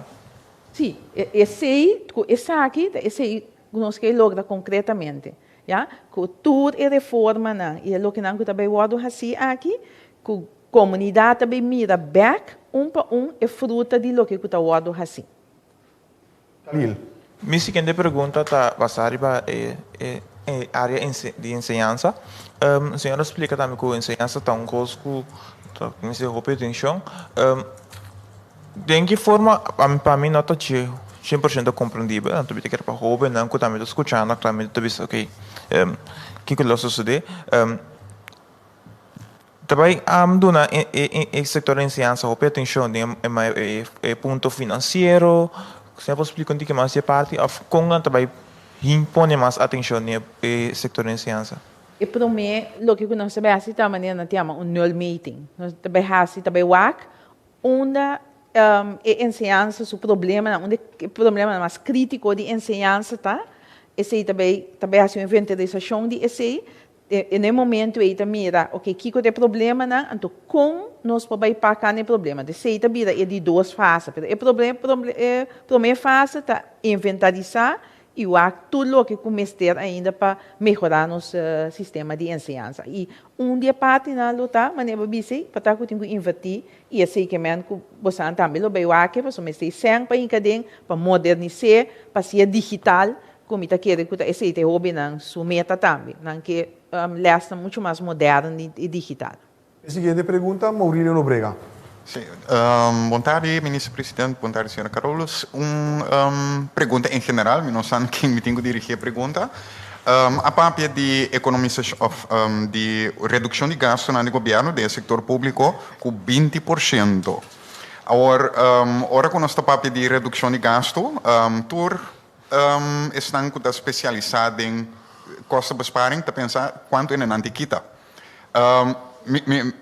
Sim, esse aí nós que logra concretamente, já, com tudo é reforma não, e é o que nós também vamos fazer aqui, com comunidade também mira back para é fruta de lo que está vamos fazer. Kalil. Minha segunda pergunta está basada na área de ensinança. A senhora explica também que a ensinança está coisa que se roupa atenção. De que forma, para mim, não está 100% compreendível. Não estou para roupa, não que também estou escutando, também estou vendo, ok, que que eu sucede. Também, no setor de ensinança, roupa atenção, é ponto financeiro. Você pode explicar um pouco mais a parte, ou como também impõe mais atenção no setor de ciência? E para mim, o que nós sabemos é que nós temos null meeting. Nós também WAC, onde a ciência, o problema mais crítico de ensinança, tá? Esse também há uma inventarização de esse. E no momento aí mira, ok, que é o problema, não? Então, como nós podemos pagar o problema? Esse também é de duas fases. A primeira fase está inventarizar e o tudo o que começar ainda para melhorar nosso sistema de ensinança. E dia parte na luta, maneira bise, para estar com invertir e esse que você também lo veio aqui, para somestir sempre para modernizar, para ser digital. Como está querendo que esse é hobby não sua meta também, não que lesta muito mais moderno e digital. A seguinte pergunta, Maurílio Nobrega. Sim, boa tarde, ministro presidente, boa tarde, senhora Carolus. Pergunta em geral, não sei quem me tem que dirigir a pergunta. A parte de economização, de redução de gastos no governo do setor público com 20%. Agora, com esta parte de redução de gasto, estão especializados em kostenbesparing, te pensar quanto é na antiquita.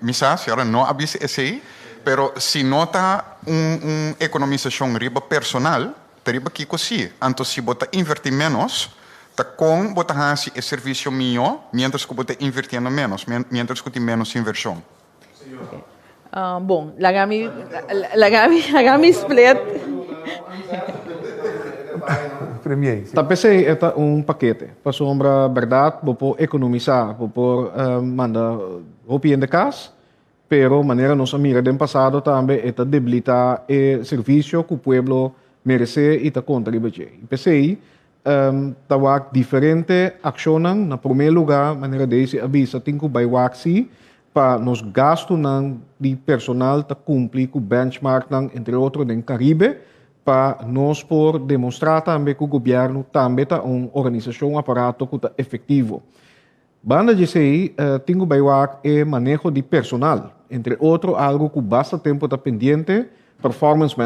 Misa, senhora, não avisa esse, pero se nota economização riba personal, riba que cosi, então se bota invertir menos, tá com bota hasi o serviço mio, mientras que bota invertindo menos, mientras que tem menos inversão. Okay. Bom, lagami split. Tapos é paquete. Para sombra verdade, vou economizar, vou mandar roupa em casa, pero maneira nossa mira do passado também é debilitar o serviço que o povo merece e está contribuir. Pensei, tawag diferente aksyonan na primeiro lugar, maneira desse avisa tinko by waksi para nos gasto ng di personal ta cumprir com o benchmark ng, entre outros, ng Caribe, para nós por demonstrar também que o governo também tá organização, aparato que tá efetivo. Banda de sei, tingo baiwak é manejo de personal, entre outros, algo que basta tempo tá pendiente, performance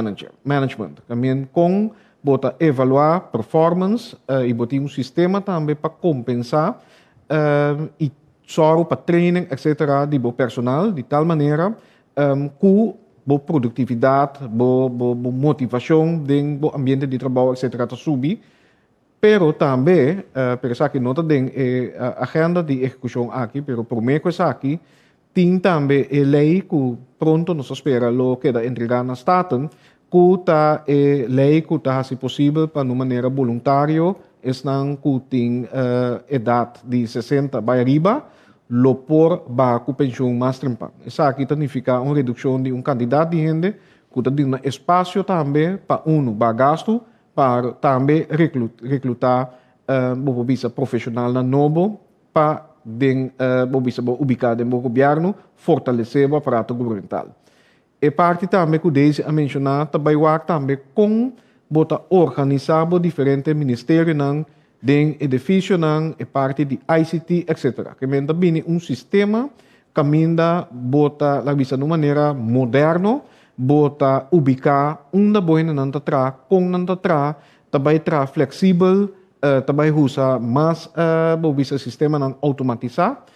management. Também com bota evaluar performance e botar sistema também para compensar e só para training, etc., de bo personal, de tal maneira que bo produtividade, bo motivação, bo ambiente de trabalho, etc., tá subir. Pero também, per que nota den a agenda de execução aqui, pero por meio que aqui, tem também a lei que pronto nos espera lo que da entregar na Staten, que tá lei que tá se possível para de maneira voluntária, estão que tem idade de 60 para arriba, lo por ba com pensão mais tempo. Isso aqui significa uma redução de candidato de gente que tem um espaço também para ba gasto, para também recrutar bobisa profissional na novo para bobisa ubicado no governo, fortalecer o aparato governamental. E parte também que desde a mencionar também também com bota organizar diferentes ministérios nang den edifício nang e parte de ICT etc. Que menda bini sistema caminda bota la visa de maneira moderno bota ubicar boa nanta tra com nanta tra também tra flexível também usa mais bobisa sistema nang automatizar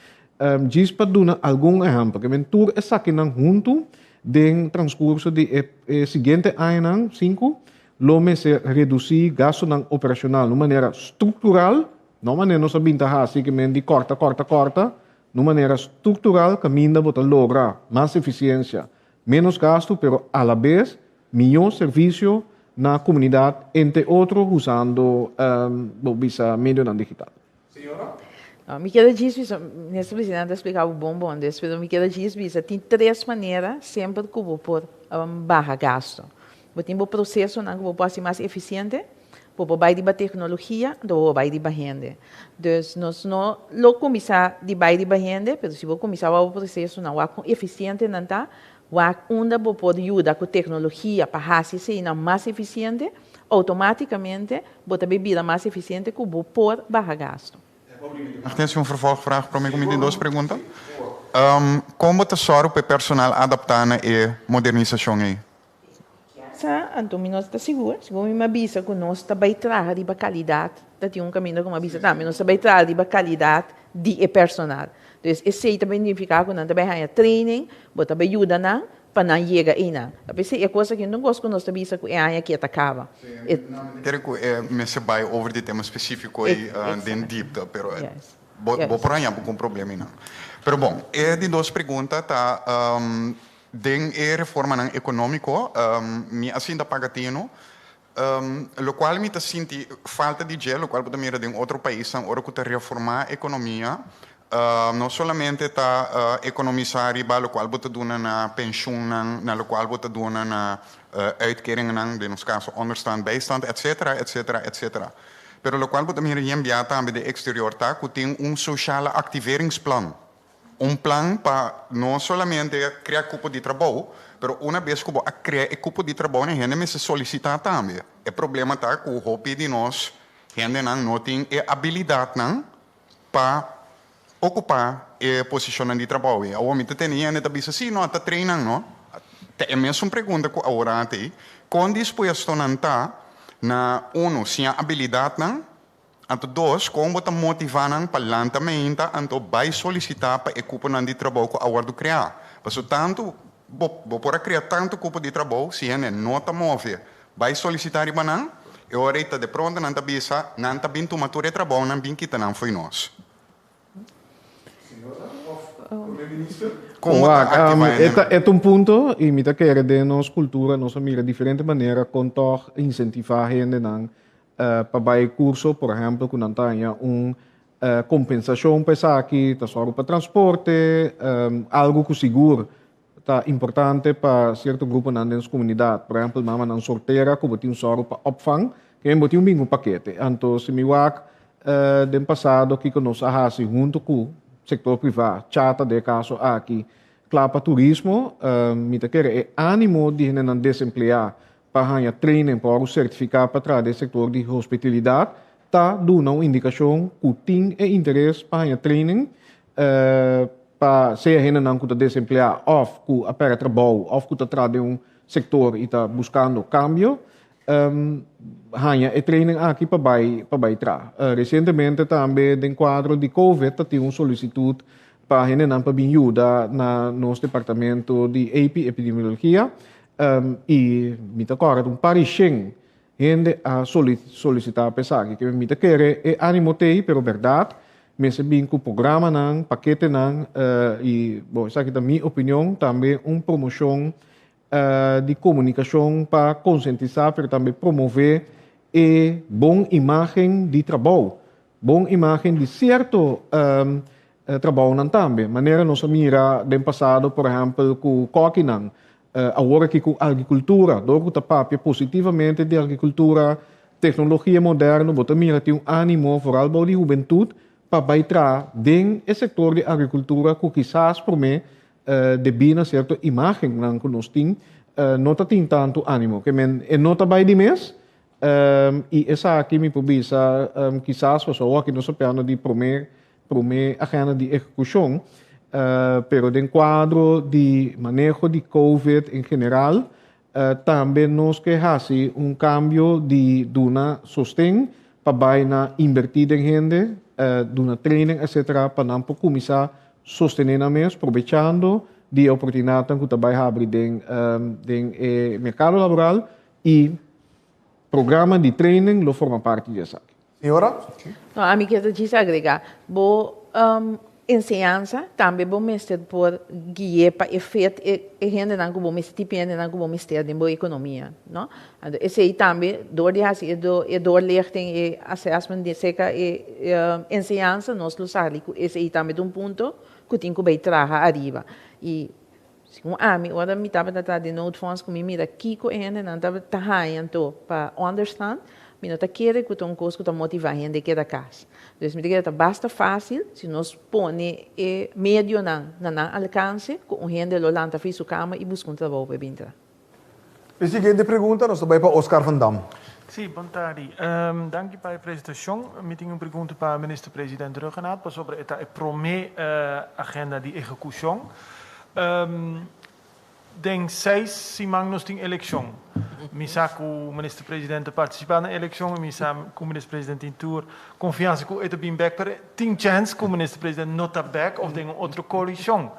diz para dar algum exemplo que mentur é aqui nang junto den transcurso de seguinte ano 5 lome se reduzir gasto ng operacional de maneira estrutural, não maneira não sabia assim que men de corta, de maneira estrutural caminha para lograr mais eficiência, menos gasto, pero a la vez melhor serviço na comunidade, entre outros usando meio digital. Me queda disso, nesse presidente explicava o bom, mas me queda disso, tem três maneiras sempre que vou pôr barra gasto. Tem um processo que pode ser mais eficiente, pode de tecnologia, do vai de renda. Então, nós não começar de vai de renda, mas se vou começar o processo não eficiente não tá, onde pode ajudar com tecnologia para ser mais eficiente, automaticamente bota bebida mais eficiente que vou pôr barra gasto. Atenção, vervolgvraag para o meu comitê, duas perguntas. Como te sorry para o personal adaptar na modernização aí? Então, nós estamos seguros. Se você me avisa que nós estamos trabalhando de qualidade, tem caminho como avisa também, nós estamos trabalhando de qualidade de personal. Então, esse também significa que nós também temos training, nós também ajudamos para não chegar aí. É coisa que não gosto que nós avisa que é aqui acaba. Quero que me se vai over de tema específico aí dentro deep, pero vou por aí com problema não. Pero bom, de duas perguntas tá den reforma econômico, me assim da pagatino, lo qual me sinti falta de gel, lo qual também em outro país, hora que reformar a economia, não somente tá economizar riba, lo qual bota dona na pensão, na lo qual bota dona na uitkering, de nos caso onderstand, bijstand, etc. Pero lo qual bota me enviar também de exterior, tá, que tem sociale activeringsplan. Plan para não somente criar cupo de trabalho, mas uma vez que você cria o cupo de trabalho, a gente se solicita também. O problema está que o hobby de nós, a gente não tem a habilidade para ocupar a posição de trabalho. O homem tem a gente diz assim, não está treinando, não? É mesmo uma pergunta que agora tem. Quando disposto não está, na sem a habilidade não? Anto dois, como você motivar para lançamento, anto vai solicitar para equipe de trabalho que a criar. Mas tanto, por criar tanto cupo de trabalho, se ele não está móvel, vai solicitar para não, e hora de pronto não está bisa, não está bem tomar de trabalho, não bem que não foi nós. É ponto, e me está querendo de nossa cultura, nossa mira diferente maneira, com toch incentivar a gente não para curso, por exemplo, que não tenha compensação para aqui, só para transporte, algo que seguro, tá importante para certo grupo na comunidade. Por exemplo, mama não sorteira, que tem só para opvang, que é um paquete. Então, se me wak do passado que nós ahasi junto com o setor privado, chata de caso aqui, claro, para turismo, me te quer é ânimo de não desemplear para ganhar training para o certificado para trás do setor de hospitalidade, tá dando uma indicação que tem interesse para ganhar training para se a não está desemplear ou que a trabalho ou que está atrás de um setor e está buscando cambio, ganha training aqui para vai trás. Recentemente também, no quadro de COVID, tem uma solicitude para a não para ajuda na nosso departamento de epidemiologia e me acordo um parecem gente a solicitar pesar que me quer é animotei pero verdade mas bem com o programa não paquete não e bom isso aqui da minha opinião também promoção de comunicação para conscientizar pero também promover e boa imagem de trabalho boa imagem de certo trabalho não também maneira nós mira do passado por exemplo com coquinang agora que com a agricultura, do que papia positivamente de agricultura, tecnologia moderna, bota mira tem ânimo, vooral para a juventude, para baitar dentro do setor de agricultura, que quizás por mim, debina certa imagem que nós temos, não tem tanto ânimo, que men não está bem de mês, e essa aqui me publica, quizás pessoa que nós sabemos de primeira agenda de execução, pero de quadro de manejo de COVID em geral, também nós que hasi cambio de duna sostém para na invertir em gente, duna training, etc., para não começar a sostener na mês, aproveitando de oportunidade que também abre no mercado laboral e programa de training lo forma parte disso. Senhora? Não, a mim quero dizer agregar, ensinança também bom mestre por guiar para efeito e gente não como mestre tipo gente não como mestre de boa economia, não? Esse aí também dor de assim é dor lerting e assessment de seca e ensinança nós usar esse aí também ponto que tem que vai trazer arriba e com a mim agora me tava de note funds com mira Kiko gente não tava então para understand me não tá querer que um coisa que motivar gente que da casa. Então, me diga, basta fácil se nós põe meio na alcance com gente lo lanta fez sua cama e busca trabalho para entrar. A seguinte pergunta nós também para Oscar van Dam. Sim, boa tarde. Dank para a apresentação. Eu tenho uma pergunta para o ministro-presidente Ruggenaat sobre a primeira agenda de execução. Denk 6 simang nós tem eleição. Misa que o ministro-presidente participar na eleição, misa que o ministro-presidente tem tour, confiança que o eto bem back, tem chance que o ministro-presidente não está back ou tem outra coalição.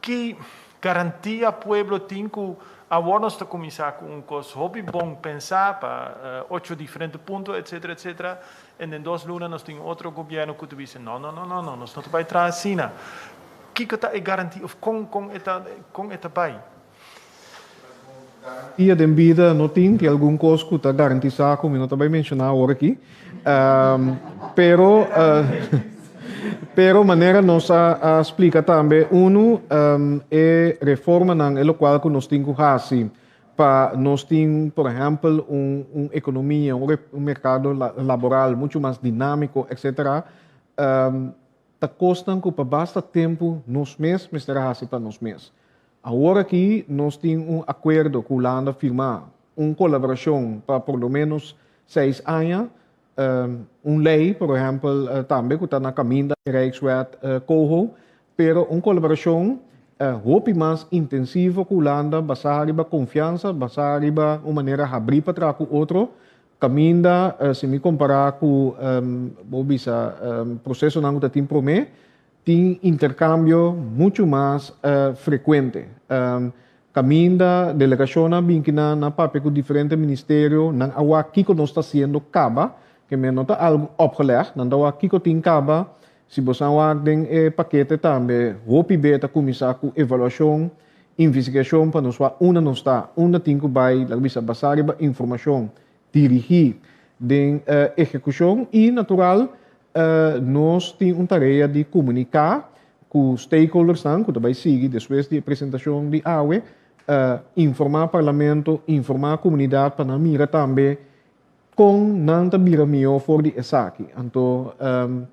Que garantia o povo tem que agora nós está começar com um coisa hobby bom pensar para 8 diferentes pontos, etc, etc. E em 2 lunas nós temos outro governo que diz não, nós não vai trazer assim. Que está a garantia of com eta bai? E a vida não tem algum coisa que está garantizado, como eu também mencionar agora aqui, pero maneira nós explica também é reforma no qual que nós temos que fazer para nós ter, por exemplo, uma economia, mercado laboral muito mais dinâmico, etc. Tá custando que para basta tempo nos meses, mas será assim para nos meses. Agora aqui nós temos acordo com a Holanda firmar uma colaboração para por lo menos 6 anos, lei, por exemplo, também que está na caminho da Rijkswet Coho, pero uma colaboração muito mais intensiva com a Holanda, baseada em confiança, baseada em uma maneira de abrir para trás com o outro, caminda se me comparar com o processo não tem promê tem intercâmbio muito mais frequente caminda delegação na papel com diferentes ministérios não há aqui que nós está sendo caba que me nota algo opgelegd não há aqui que tem caba se você tem paquete também o beta começar com avaliação investigação para nós não está tem que vai basar informação dirigir de execução e, natural, nós temos uma tarefa de comunicar com os stakeholders que também seguem depois da apresentação de AUE, informar o parlamento, informar a comunidade para não mirar também com nanta biramio voor die esaki. Anto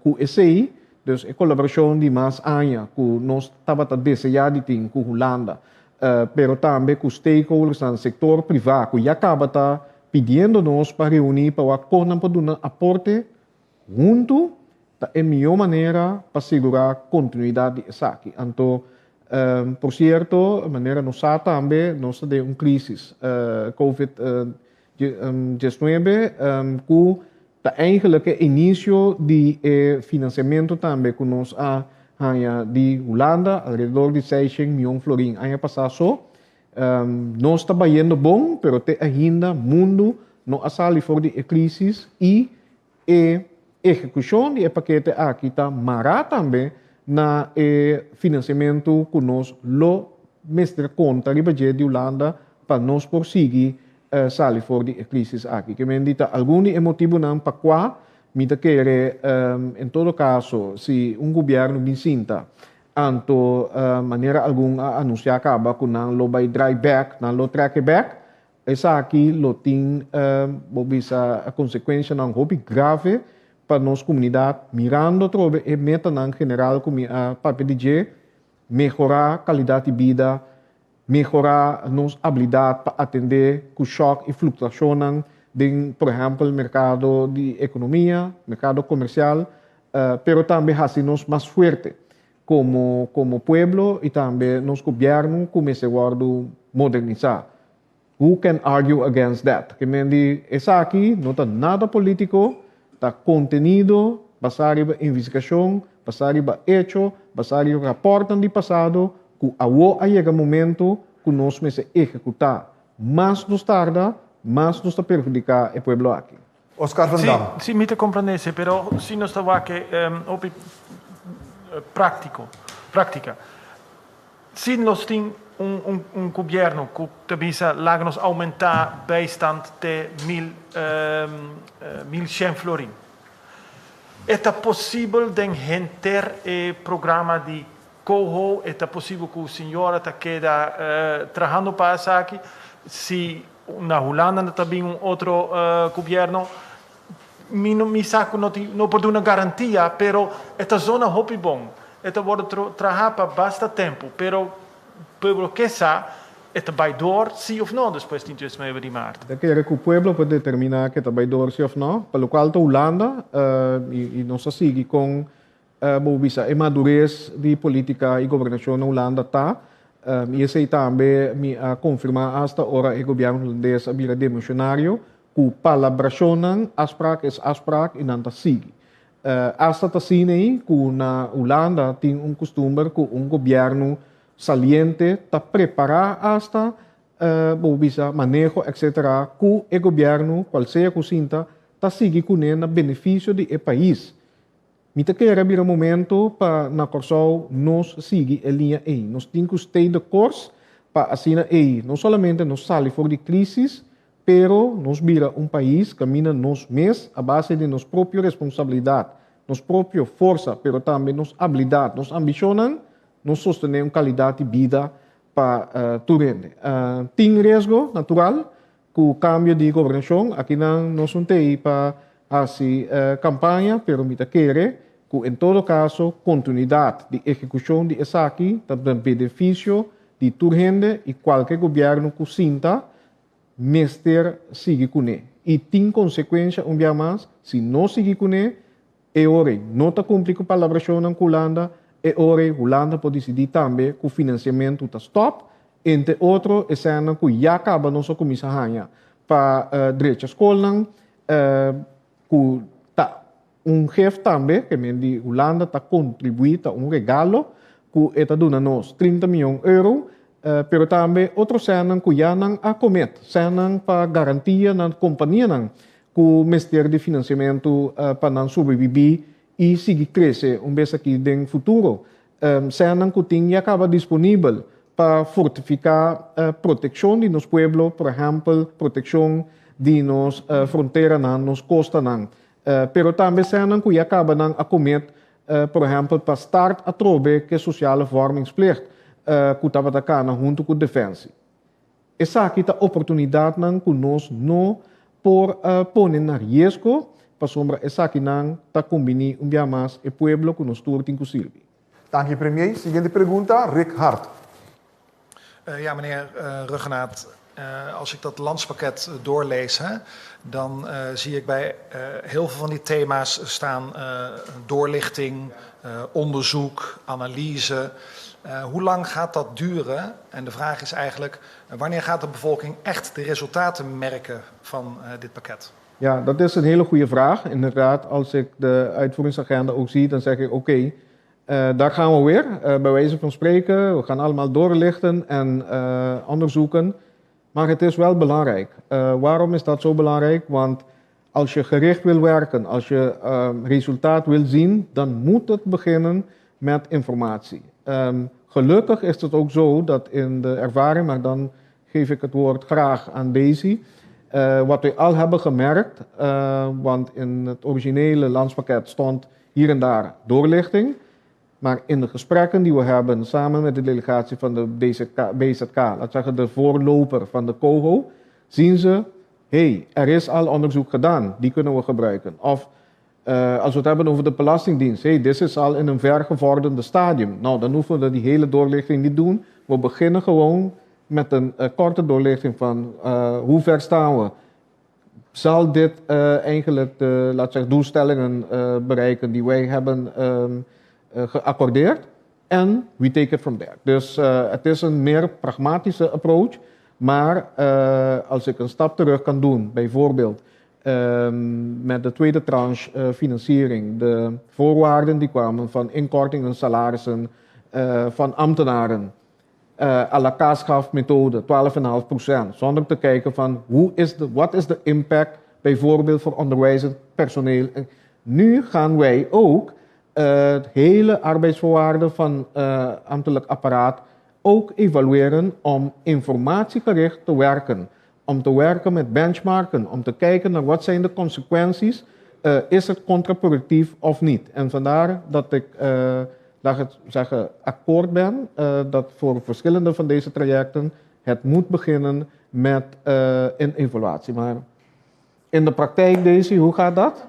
ku esei, dus a colaboração de mais anya, ku nós tabata desejar ting ku Holanda, pero também ku stakeholders no sector privado, ku yakabata pedindo-nos para reunir para conan para dar aporte junto da melhor maneira para segurar a continuidade de esaki. Anto, por certo, a maneira nós também nós temos crise COVID-19 que tá eigenlijk het início de financiamento também que nós de Holanda alrededor de 600 miljoen florin. Ano passado, nós está indo bom, pero te ainda mundo não assali for de crise e execução de paquete aqui está mará também na financiamento que nós lo mestre conta de budget de Holanda para nós prosseguir sali for de crise aqui. Que me dita algum motivo não para qua mita querer em todo caso se governo vincinta anto maneira alguma anunciar acaba com não lo vai drive back, não lo track back, essa aqui lo tem bobisa a consequência não hobby grave para nossa comunidade mirando trove e meta não general como a PPDG melhorar a qualidade de vida, melhorar nossa habilidade para atender com choque e flutuação de, por exemplo, mercado de economia, mercado comercial, pero também assim nós mais forte como pueblo e também nosso governo começa a modernizar. Who can argue against that? Que me diz, essa aqui não está nada político, está contenido, basado em investigação, basado em hecho, basado em reporte do passado, que chega o momento que nós vamos executar. Mas nos tarda, mas nos está perjudicar o pueblo aqui. Oscar Van Dam. Sì, mi te comprendesse, però se non stava che prática. Se nós tem governo que tabisa lá nos aumentar bastante de 1.100 florin. É possível de enter o programa de Coho, é possível que a senhora queda trabalhando para isso aqui, se na Holanda também outro governo, me saco não pode uma garantia, pero esta zona é bom, esta pode trabalhar para bastante tempo, pero pueblo que sabe, esta vai door, sim ou não, depois de 19 de março. Eu quero que o pueblo pode determinar que esta vai door, sim ou não, pelo qual a Holanda e nós segue com a madurez de política e governação na Holanda tá. E esse também me confirma hasta agora o governo holandês vira demissionário que palabracionam afspraak is afspraak e não tá sigue. Hasta tá sine que na Holanda tem costume que governo saliente tá preparar hasta manejo etc. que o governo qual seja que sinta tá sigue com o benefício do país. Mita quer abrir um momento para na Corsol nos seguir a linha E. Nós temos que stay de course para assim E. Não somente nos sair fora de crise, pero nos vira país caminha nos mês a base de nossa própria responsabilidade, nossa própria força, pero também nossa habilidade, nos ambicionam, nos sostener uma qualidade de vida para tu rende. Tem risco natural com o cambio de governação, aqui não nós não tem para assim campanha, pero mita quer que, em todo caso, continuidade de execução de essa aqui, também benefício de tu rende e qualquer governo que sinta, mestre sigue com ele. E tem consequência, dia mais, se não seguir com ele, é hora, não está cumprindo com a palabração na Holanda, é hora, Holanda pode decidir também que o financiamento está stop, entre outros, é cena que já acaba nossa comissão para direito à escola, que chefe também, que de Holanda está contribuindo a regalo, que está dando nos 30 milhões de euros, pero também outros cenas que já não acomete, cenas para garantia na companhia, que o Ministério de Financiamento para não sobreviver e seguir crescer vez aqui no futuro. Cenas que tem e acaba disponível para fortificar a proteção de nosso povo, por exemplo, proteção de nossa fronteira, nossa costa. Pero também cenas que acaba não acomete, por exemplo, para start a trobe que sociale vormingsplicht que estava atacando junto com a defesa. Essa aqui é a oportunidade que nós não por ponen na riesgo para sombra esakinang ta combini mas e pueblo con nos tour tin Silvi. Dank je, premier. Siguiente pregunta, Rick Hart. Ja, meneer Ruggenaat, als ik dat landspakket doorlees, dan zie ik bij heel veel van die thema's staan doorlichting, onderzoek, analyse. Hoe lang gaat dat duren? En de vraag is eigenlijk, wanneer gaat de bevolking echt de resultaten merken van dit pakket? Ja, dat is een hele goede vraag. Inderdaad, als ik de uitvoeringsagenda ook zie, dan zeg ik oké, daar gaan we weer, bij wijze van spreken. We gaan allemaal doorlichten en onderzoeken. Maar het is wel belangrijk. Waarom is dat zo belangrijk? Want als je gericht wil werken, als je resultaat wil zien, dan moet het beginnen met informatie. Gelukkig is het ook zo dat in de ervaring, maar dan geef ik het woord graag aan Daisy, wat we al hebben gemerkt, want in het originele landspakket stond hier en daar doorlichting. Maar in de gesprekken die we hebben samen met de delegatie van de BZK, laat zeggen de voorloper van de COHO, zien ze, er is al onderzoek gedaan, die kunnen we gebruiken. Of als we het hebben over de Belastingdienst, dit is al in een vergevorderde stadium. Nou, dan hoeven we die hele doorlichting niet doen. We beginnen gewoon met een korte doorlichting van hoe ver staan we. Zal dit eigenlijk de, laat zeggen, doelstellingen bereiken die wij hebben geaccordeerd? En we take it from there. Dus het is een meer pragmatische approach. Maar als ik een stap terug kan doen, bijvoorbeeld met de tweede tranche financiering, de voorwaarden die kwamen van inkorting en salarissen van ambtenaren, à la kaasschafmethode, 12,5%, zonder te kijken van wat is de impact bijvoorbeeld voor onderwijzend personeel. Nu gaan wij ook het hele arbeidsvoorwaarden van ambtelijk apparaat ook evalueren om informatiegericht te werken. Om te werken met benchmarken, om te kijken naar wat zijn de consequenties. Is het contraproductief of niet? En vandaar dat ik, laat ik zeggen, akkoord ben dat voor verschillende van deze trajecten het moet beginnen met een evaluatie. Maar in de praktijk, Daisy, hoe gaat dat?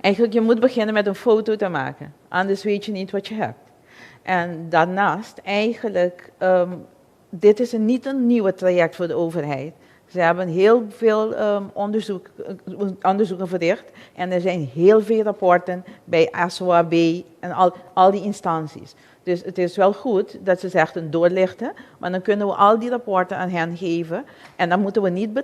Eigenlijk, je moet beginnen met een foto te maken. Anders weet je niet wat je hebt. En daarnaast, eigenlijk, dit is niet een nieuwe traject voor de overheid. Ze hebben heel veel onderzoeken verricht. En er zijn heel veel rapporten bij SOAB en al die instanties. Dus het is wel goed dat ze zeggen doorlichten. Maar dan kunnen we al die rapporten aan hen geven. En dan moeten we niet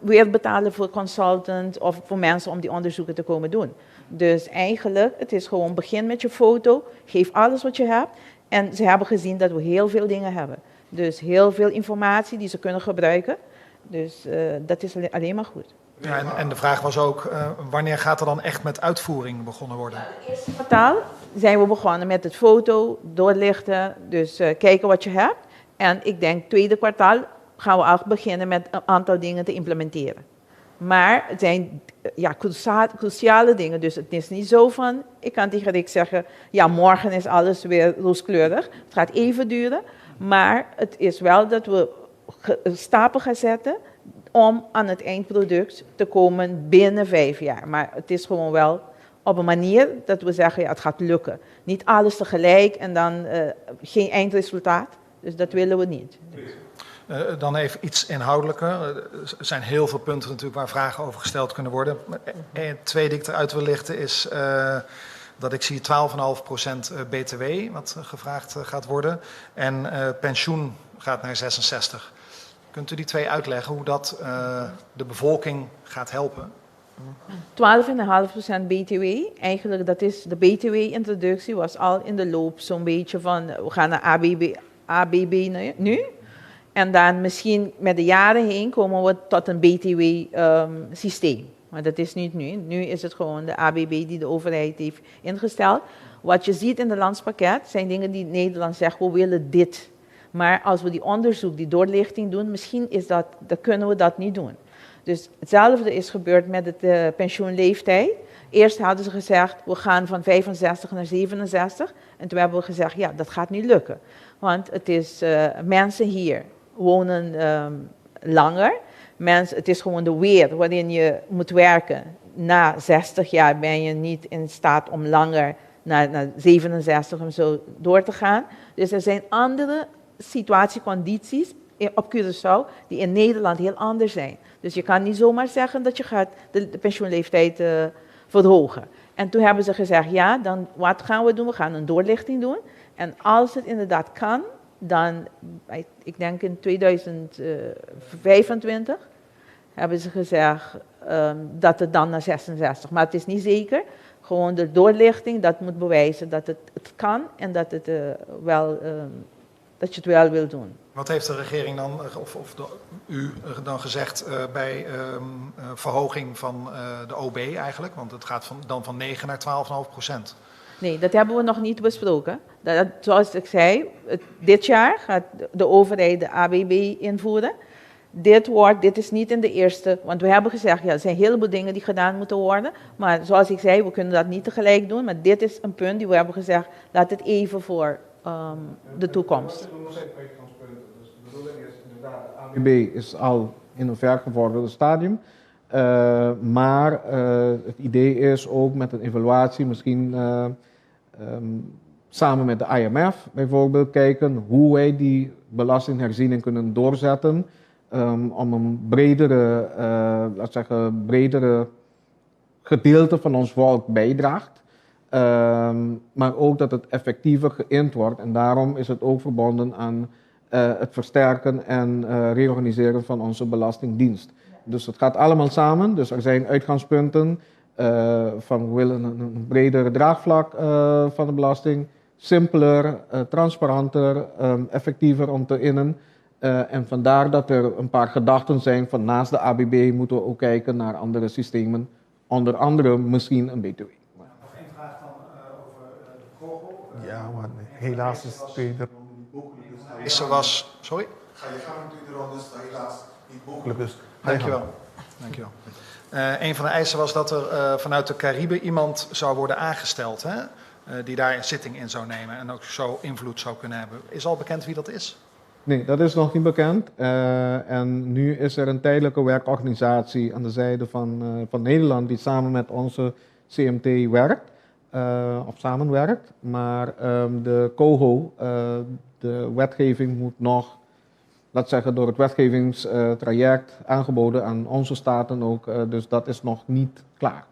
weer betalen voor consultant of voor mensen om die onderzoeken te komen doen. Dus eigenlijk, het is gewoon begin met je foto. Geef alles wat je hebt. En ze hebben gezien dat we heel veel dingen hebben. Dus heel veel informatie die ze kunnen gebruiken. Dus dat is alleen maar goed. Ja, en de vraag was ook, wanneer gaat er dan echt met uitvoering begonnen worden? Het eerste kwartaal zijn we begonnen met het foto, doorlichten, dus kijken wat je hebt. En ik denk tweede kwartaal gaan we al beginnen met een aantal dingen te implementeren. Maar het zijn cruciale dingen, dus het is niet zo van, ik kan tegen Rick zeggen, ja, morgen is alles weer rooskleurig. Het gaat even duren, maar het is wel dat we stappen gaan zetten om aan het eindproduct te komen binnen 5 jaar. Maar het is gewoon wel op een manier dat we zeggen, ja, het gaat lukken. Niet alles tegelijk en dan geen eindresultaat. Dus dat willen we niet. Dan even iets inhoudelijker. Er zijn heel veel punten natuurlijk waar vragen over gesteld kunnen worden. Het tweede die ik eruit wil lichten is dat ik zie 12,5% BTW wat gevraagd gaat worden. En pensioen gaat naar 66. Kunt u die twee uitleggen hoe dat de bevolking gaat helpen? 12,5% BTW. Eigenlijk dat is de BTW-introductie was al in de loop zo'n beetje van we gaan naar ABB nu. En dan misschien met de jaren heen komen we tot een BTW-systeem. Maar dat is niet nu. Nu is het gewoon de ABB die de overheid heeft ingesteld. Wat je ziet in het landspakket zijn dingen die Nederland zegt, we willen dit. Maar als we die onderzoek, die doorlichting doen, misschien is dan kunnen we dat niet doen. Dus hetzelfde is gebeurd met de pensioenleeftijd. Eerst hadden ze gezegd, we gaan van 65 naar 67. En toen hebben we gezegd, ja, dat gaat niet lukken. Want het is, mensen hier wonen langer. Mensen, het is gewoon de weer waarin je moet werken. Na 60 jaar ben je niet in staat om langer naar 67 om zo door te gaan. Dus er zijn andere situatiecondities op Curaçao die in Nederland heel anders zijn. Dus je kan niet zomaar zeggen dat je gaat de pensioenleeftijd verhogen. En toen hebben ze gezegd, ja, dan wat gaan we doen? We gaan een doorlichting doen. En als het inderdaad kan, dan, ik denk in 2025, hebben ze gezegd dat het dan naar 66. Maar het is niet zeker. Gewoon de doorlichting, dat moet bewijzen dat het kan en dat, dat je het wel wil doen. Wat heeft de regering dan, u dan gezegd bij verhoging van de OB eigenlijk? Want het gaat dan van 9 naar 12,5%. Nee, dat hebben we nog niet besproken. Zoals ik zei, dit jaar gaat de overheid de ABB invoeren. Dit is niet in de eerste, want we hebben gezegd, ja, er zijn een heleboel dingen die gedaan moeten worden. Maar zoals ik zei, we kunnen dat niet tegelijk doen. Maar dit is een punt die we hebben gezegd, laat het even voor de toekomst. De bedoeling is inderdaad, de ABB is al in een vergevorderde stadium. Maar het idee is ook met een evaluatie misschien samen met de IMF bijvoorbeeld kijken hoe wij die belastingherziening kunnen doorzetten. Om een bredere gedeelte van ons volk bijdraagt. Maar ook dat het effectiever geïnd wordt. En daarom is het ook verbonden aan het versterken en reorganiseren van onze belastingdienst. Dus het gaat allemaal samen. Dus er zijn uitgangspunten van we willen een breder draagvlak van de belasting. Simpeler, transparanter, effectiever om te innen. En vandaar dat er een paar gedachten zijn van naast de ABB moeten we ook kijken naar andere systemen. Onder andere misschien een BTW. Nog één vraag dan over de kogel. Ja, maar helaas is Peter. Sorry? Ga je gang met de ronde, is helaas niet mogelijk. Dus Dankjewel. Een van de eisen was dat er vanuit de Cariben iemand zou worden aangesteld, hè? Die daar een zitting in zou nemen en ook zo invloed zou kunnen hebben. Is al bekend wie dat is? Nee, dat is nog niet bekend. En nu is er een tijdelijke werkorganisatie aan de zijde van Nederland die samen met onze CMT werkt, of samenwerkt. Maar de COHO, de wetgeving moet nog, laat zeggen, door het wetgevingstraject aangeboden aan onze staten ook. Dus dat is nog niet klaar.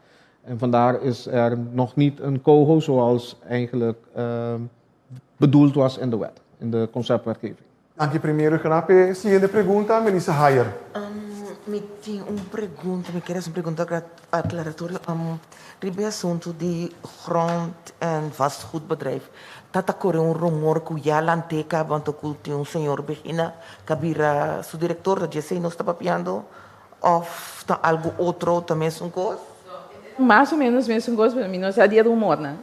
En vandaar is er nog niet een COHO zoals eigenlijk bedoeld was in de wet, in de conceptwetgeving. Dank je, primeiro Knape. Siguiente pergunta, Melissa Hayer. Me tinha pergunta, me queres pergunta aclaratório. Ribe assunto de grond- en vastgoedbedrijf. Dat er een rumor que já lanteca, want ook een senhor begina, cabira su director, dat je zei não está papiando, of tá algo outro também são coisas? Mais ou menos mesmo gosto para mim, não seria rumor, né?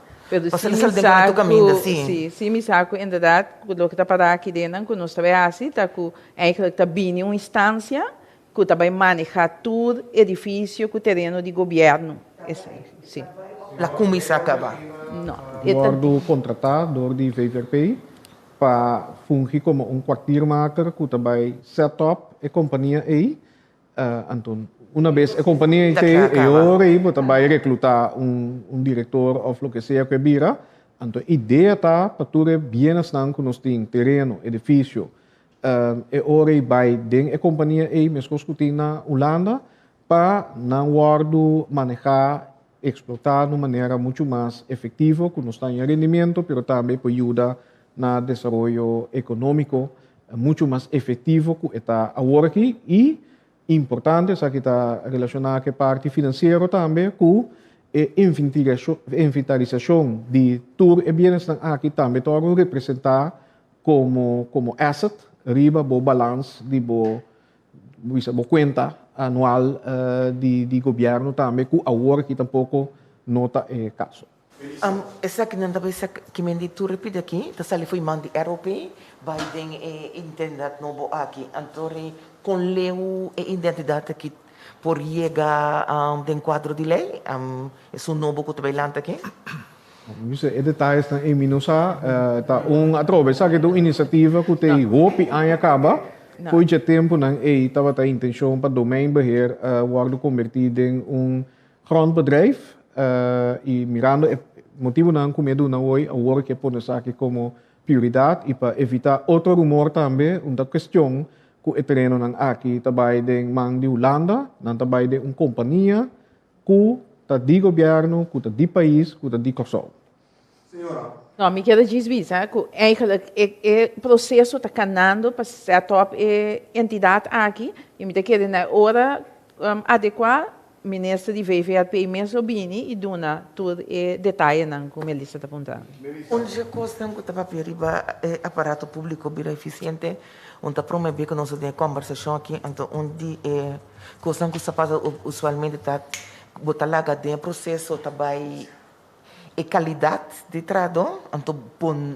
Você não sabe do caminho, sim. Sim, me saco, inderdaad, quando que tá para aqui dentro, quando nós estamos assim, tá com, eigenlijk tá bem uma instância, que tá vai manejar todo edifício, com terreno de governo, sim. La comissão acaba. Não. Worden contratado door die VVRP para fungir como kwartiermaker que também set-up e companhia E. Então, uma vez a companhia E eu também recrutar diretor of lo que sea que vira. Então, a ideia tá para tudo bem estar com nós tem terreno, edifício. E ora vai den a companhia E mesmo que na Holanda para não guardo manejar explotar de uma maneira muito mais efetiva, que não está em rendimento, mas também ajuda no desenvolvimento econômico muito mais efetivo que está agora aqui e importante, isso aqui está relacionado com a parte financeira também, com a inventarização de tudo e bem-estar aqui também para representar como asset, riba, o balanço de boa conta anual de governo também, que agora que tampouco nota é caso. Essa que não deve ser que me diz tu repite aqui, tá sali foi mandi europeu, Biden é internet novo aqui, Antori com leu e identidade que por chegar de quadro de lei, é novo que também lanta aqui. Dus in detalhes naar Eminosa, tá através da iniciativa que tem hope aan acaba. Foi de tempo nang estava a intenção para domeinbeheer worden convertido em grondbedrijf e mirando motivo nang comedo na hoje agora que põe isso aqui como prioridade e para evitar outro rumor também uma questão que o terreno nang aqui trabalha de mang de Holanda, nang trabalha de uma companhia que tá de governo, que tá de país, que tá de Kosovo. Senhora. Não, me quero dizer que eigenlijk o processo está caminhando para set up entidade aqui e me quero na hora adequada ministro de VVLP Menso Bini e dona todo detalhe não como Melissa está apontando. Onde costa que estava periba aparato público bira eficiente, onde promover que nós temos conversação aqui, então onde costa que se passa usualmente tá botar lá de processo também e qualidade de trabalho, então bom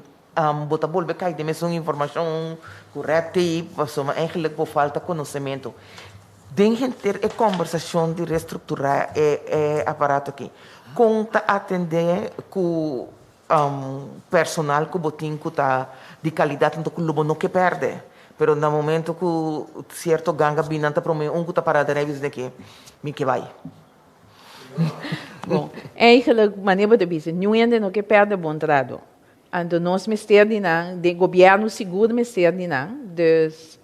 botar bolbe cai de mesmo informação correta e passou mas eigenlijk por falta conhecimento. Tem ter a conversação de reestruturar o aparato aqui. Conta atender com personal que botin que tá de qualidade, então que o não que perde. Pero no momento que certo ganga binanta para mim que tá parado na vez daqui, me que vai. Bom, eigenlijk maneira de dizer, não ainda não que perde bom trabalho. Então nós ministério de governo seguro ministério dus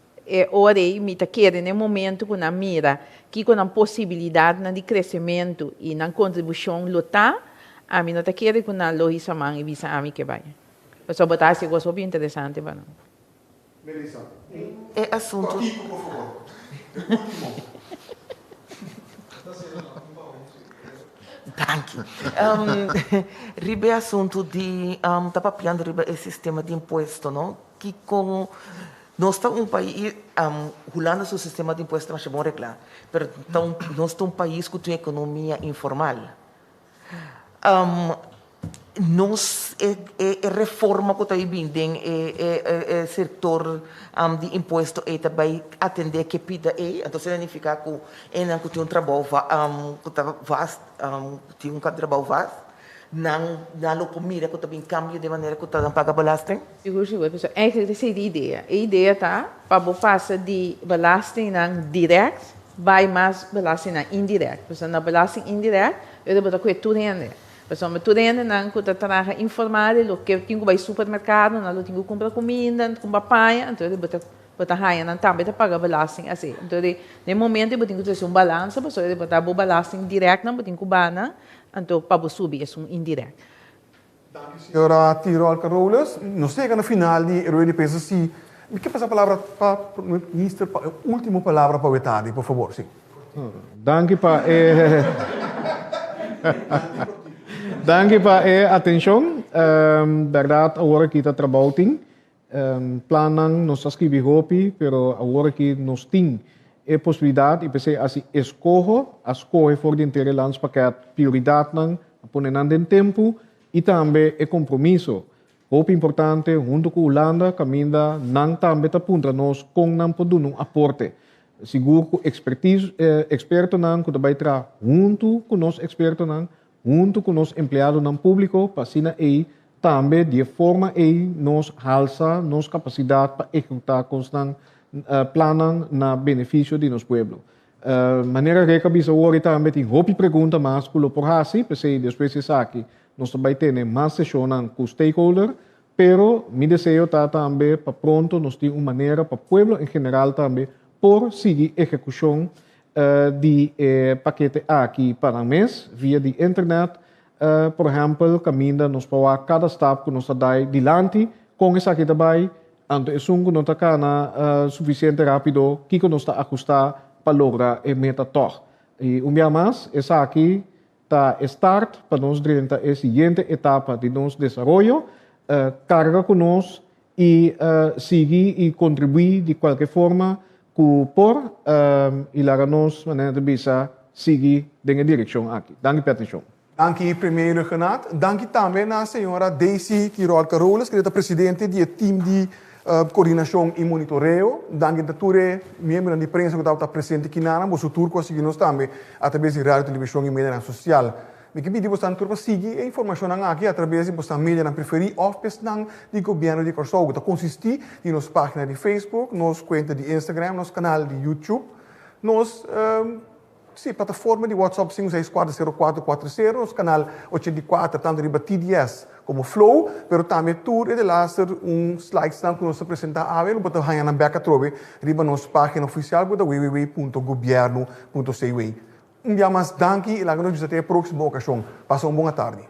ora me está querendo no momento que na mira que com a possibilidade de crescimento e na contribuição lutar a mim não está querendo com a logística e visa a mim que vai. Eu só botar se gosto bem interessante para não. Melissa. É assunto. Por favor. Ribe assunto de tá papiando ribe o sistema de imposto, não? Que com nós estamos país, Holanda seu sistema de imposto mas é bom reclamar, mas então nós estamos país que tem economia informal. Nós reforma que está vindo é setor de imposto e também atender que pida então significa que que tem trabalho que está vasto, tem trabalho vasto, não lo comida que também cambia de maneira que está paga belasting. Eigenlijk is de ideia. A ideia tá para passar de belasting direct bij mais belasting indirect. Dus na belasting indirect, eu vou ter tudo rende. Pessoal, mas tudo ainda não que traga informar o que tinha vai supermercado, não tinha que comprar comida, comprar paia, então eu botar raia não também tá pagar belasting assim. Então no momento eu tenho que ter balança, pessoal, eu botar o belasting direto, não tenho que cubana, então para subir é indirect. Senhora Tirol Carolus, nós chegamos no final de reunião de PSC. Me quer passar a palavra para o ministro, última palavra para o Etadi, por favor, sim. Danke para Danke para a atenção. Verdade, agora que está trabalhando, planan nós escrever hopi, pero agora que nós tem a possibilidade, e pensei assim, escolhe for de ter landspaket prioridade não, ponen em tempo e também é compromisso. Hopi importante, junto com a Holanda, caminha não também apunta nós com não poder um aporte. Seguro que experto não que vai tra junto com nós experto não junto com os empregados no público, para assim também de forma nos alça nossa capacidade para executar constante planos na benefício de nosso povo. Maneira que cabeça hoje também tem roupa pergunta mais que o por assim, porque depois de aqui nós também temos mais sessões com stakeholder, pero me desejo também para pronto nós temos uma maneira para o povo em geral também por seguir execução de paquete aqui para mês via de internet, por exemplo, caminha nos para cada step que nos dá dilante com isso aqui também, então é que não está na suficiente rápido que nos está ajustar para lograr a meta tor. E dia mais, essa aqui está start para nós durante a seguinte etapa de nosso desenvolvimento, carga conosco e seguir e contribuir de qualquer forma por ilagar-nos maneira de bisa seguir na direção aqui. Danke pela atenção. Danke, primeiro Renato. Danke também à senhora Daisy Tirol Carolus, que é a presidente do time de coordenação e monitoreio. Danke a todos os membros da imprensa que estão presentes aqui na nosso tour, conseguimos também através de rádio, televisão e mídia social. Me que pedi você turma seguir a informação aqui através de você mídia na preferir of pesnang de governo de Corsou. Tá consistir em nossa página de Facebook, nossa conta de Instagram, nosso canal de YouTube, nossa plataforma de WhatsApp 5640440, nosso canal 84 tanto riba TDS como Flow, pero também tour e de laser slide que nós apresenta a ele, botar hanha na beca trove riba nossa página oficial botar www.governo.cw. Dia mais danke e lá nos até a próxima ocasião. Passa uma boa tarde.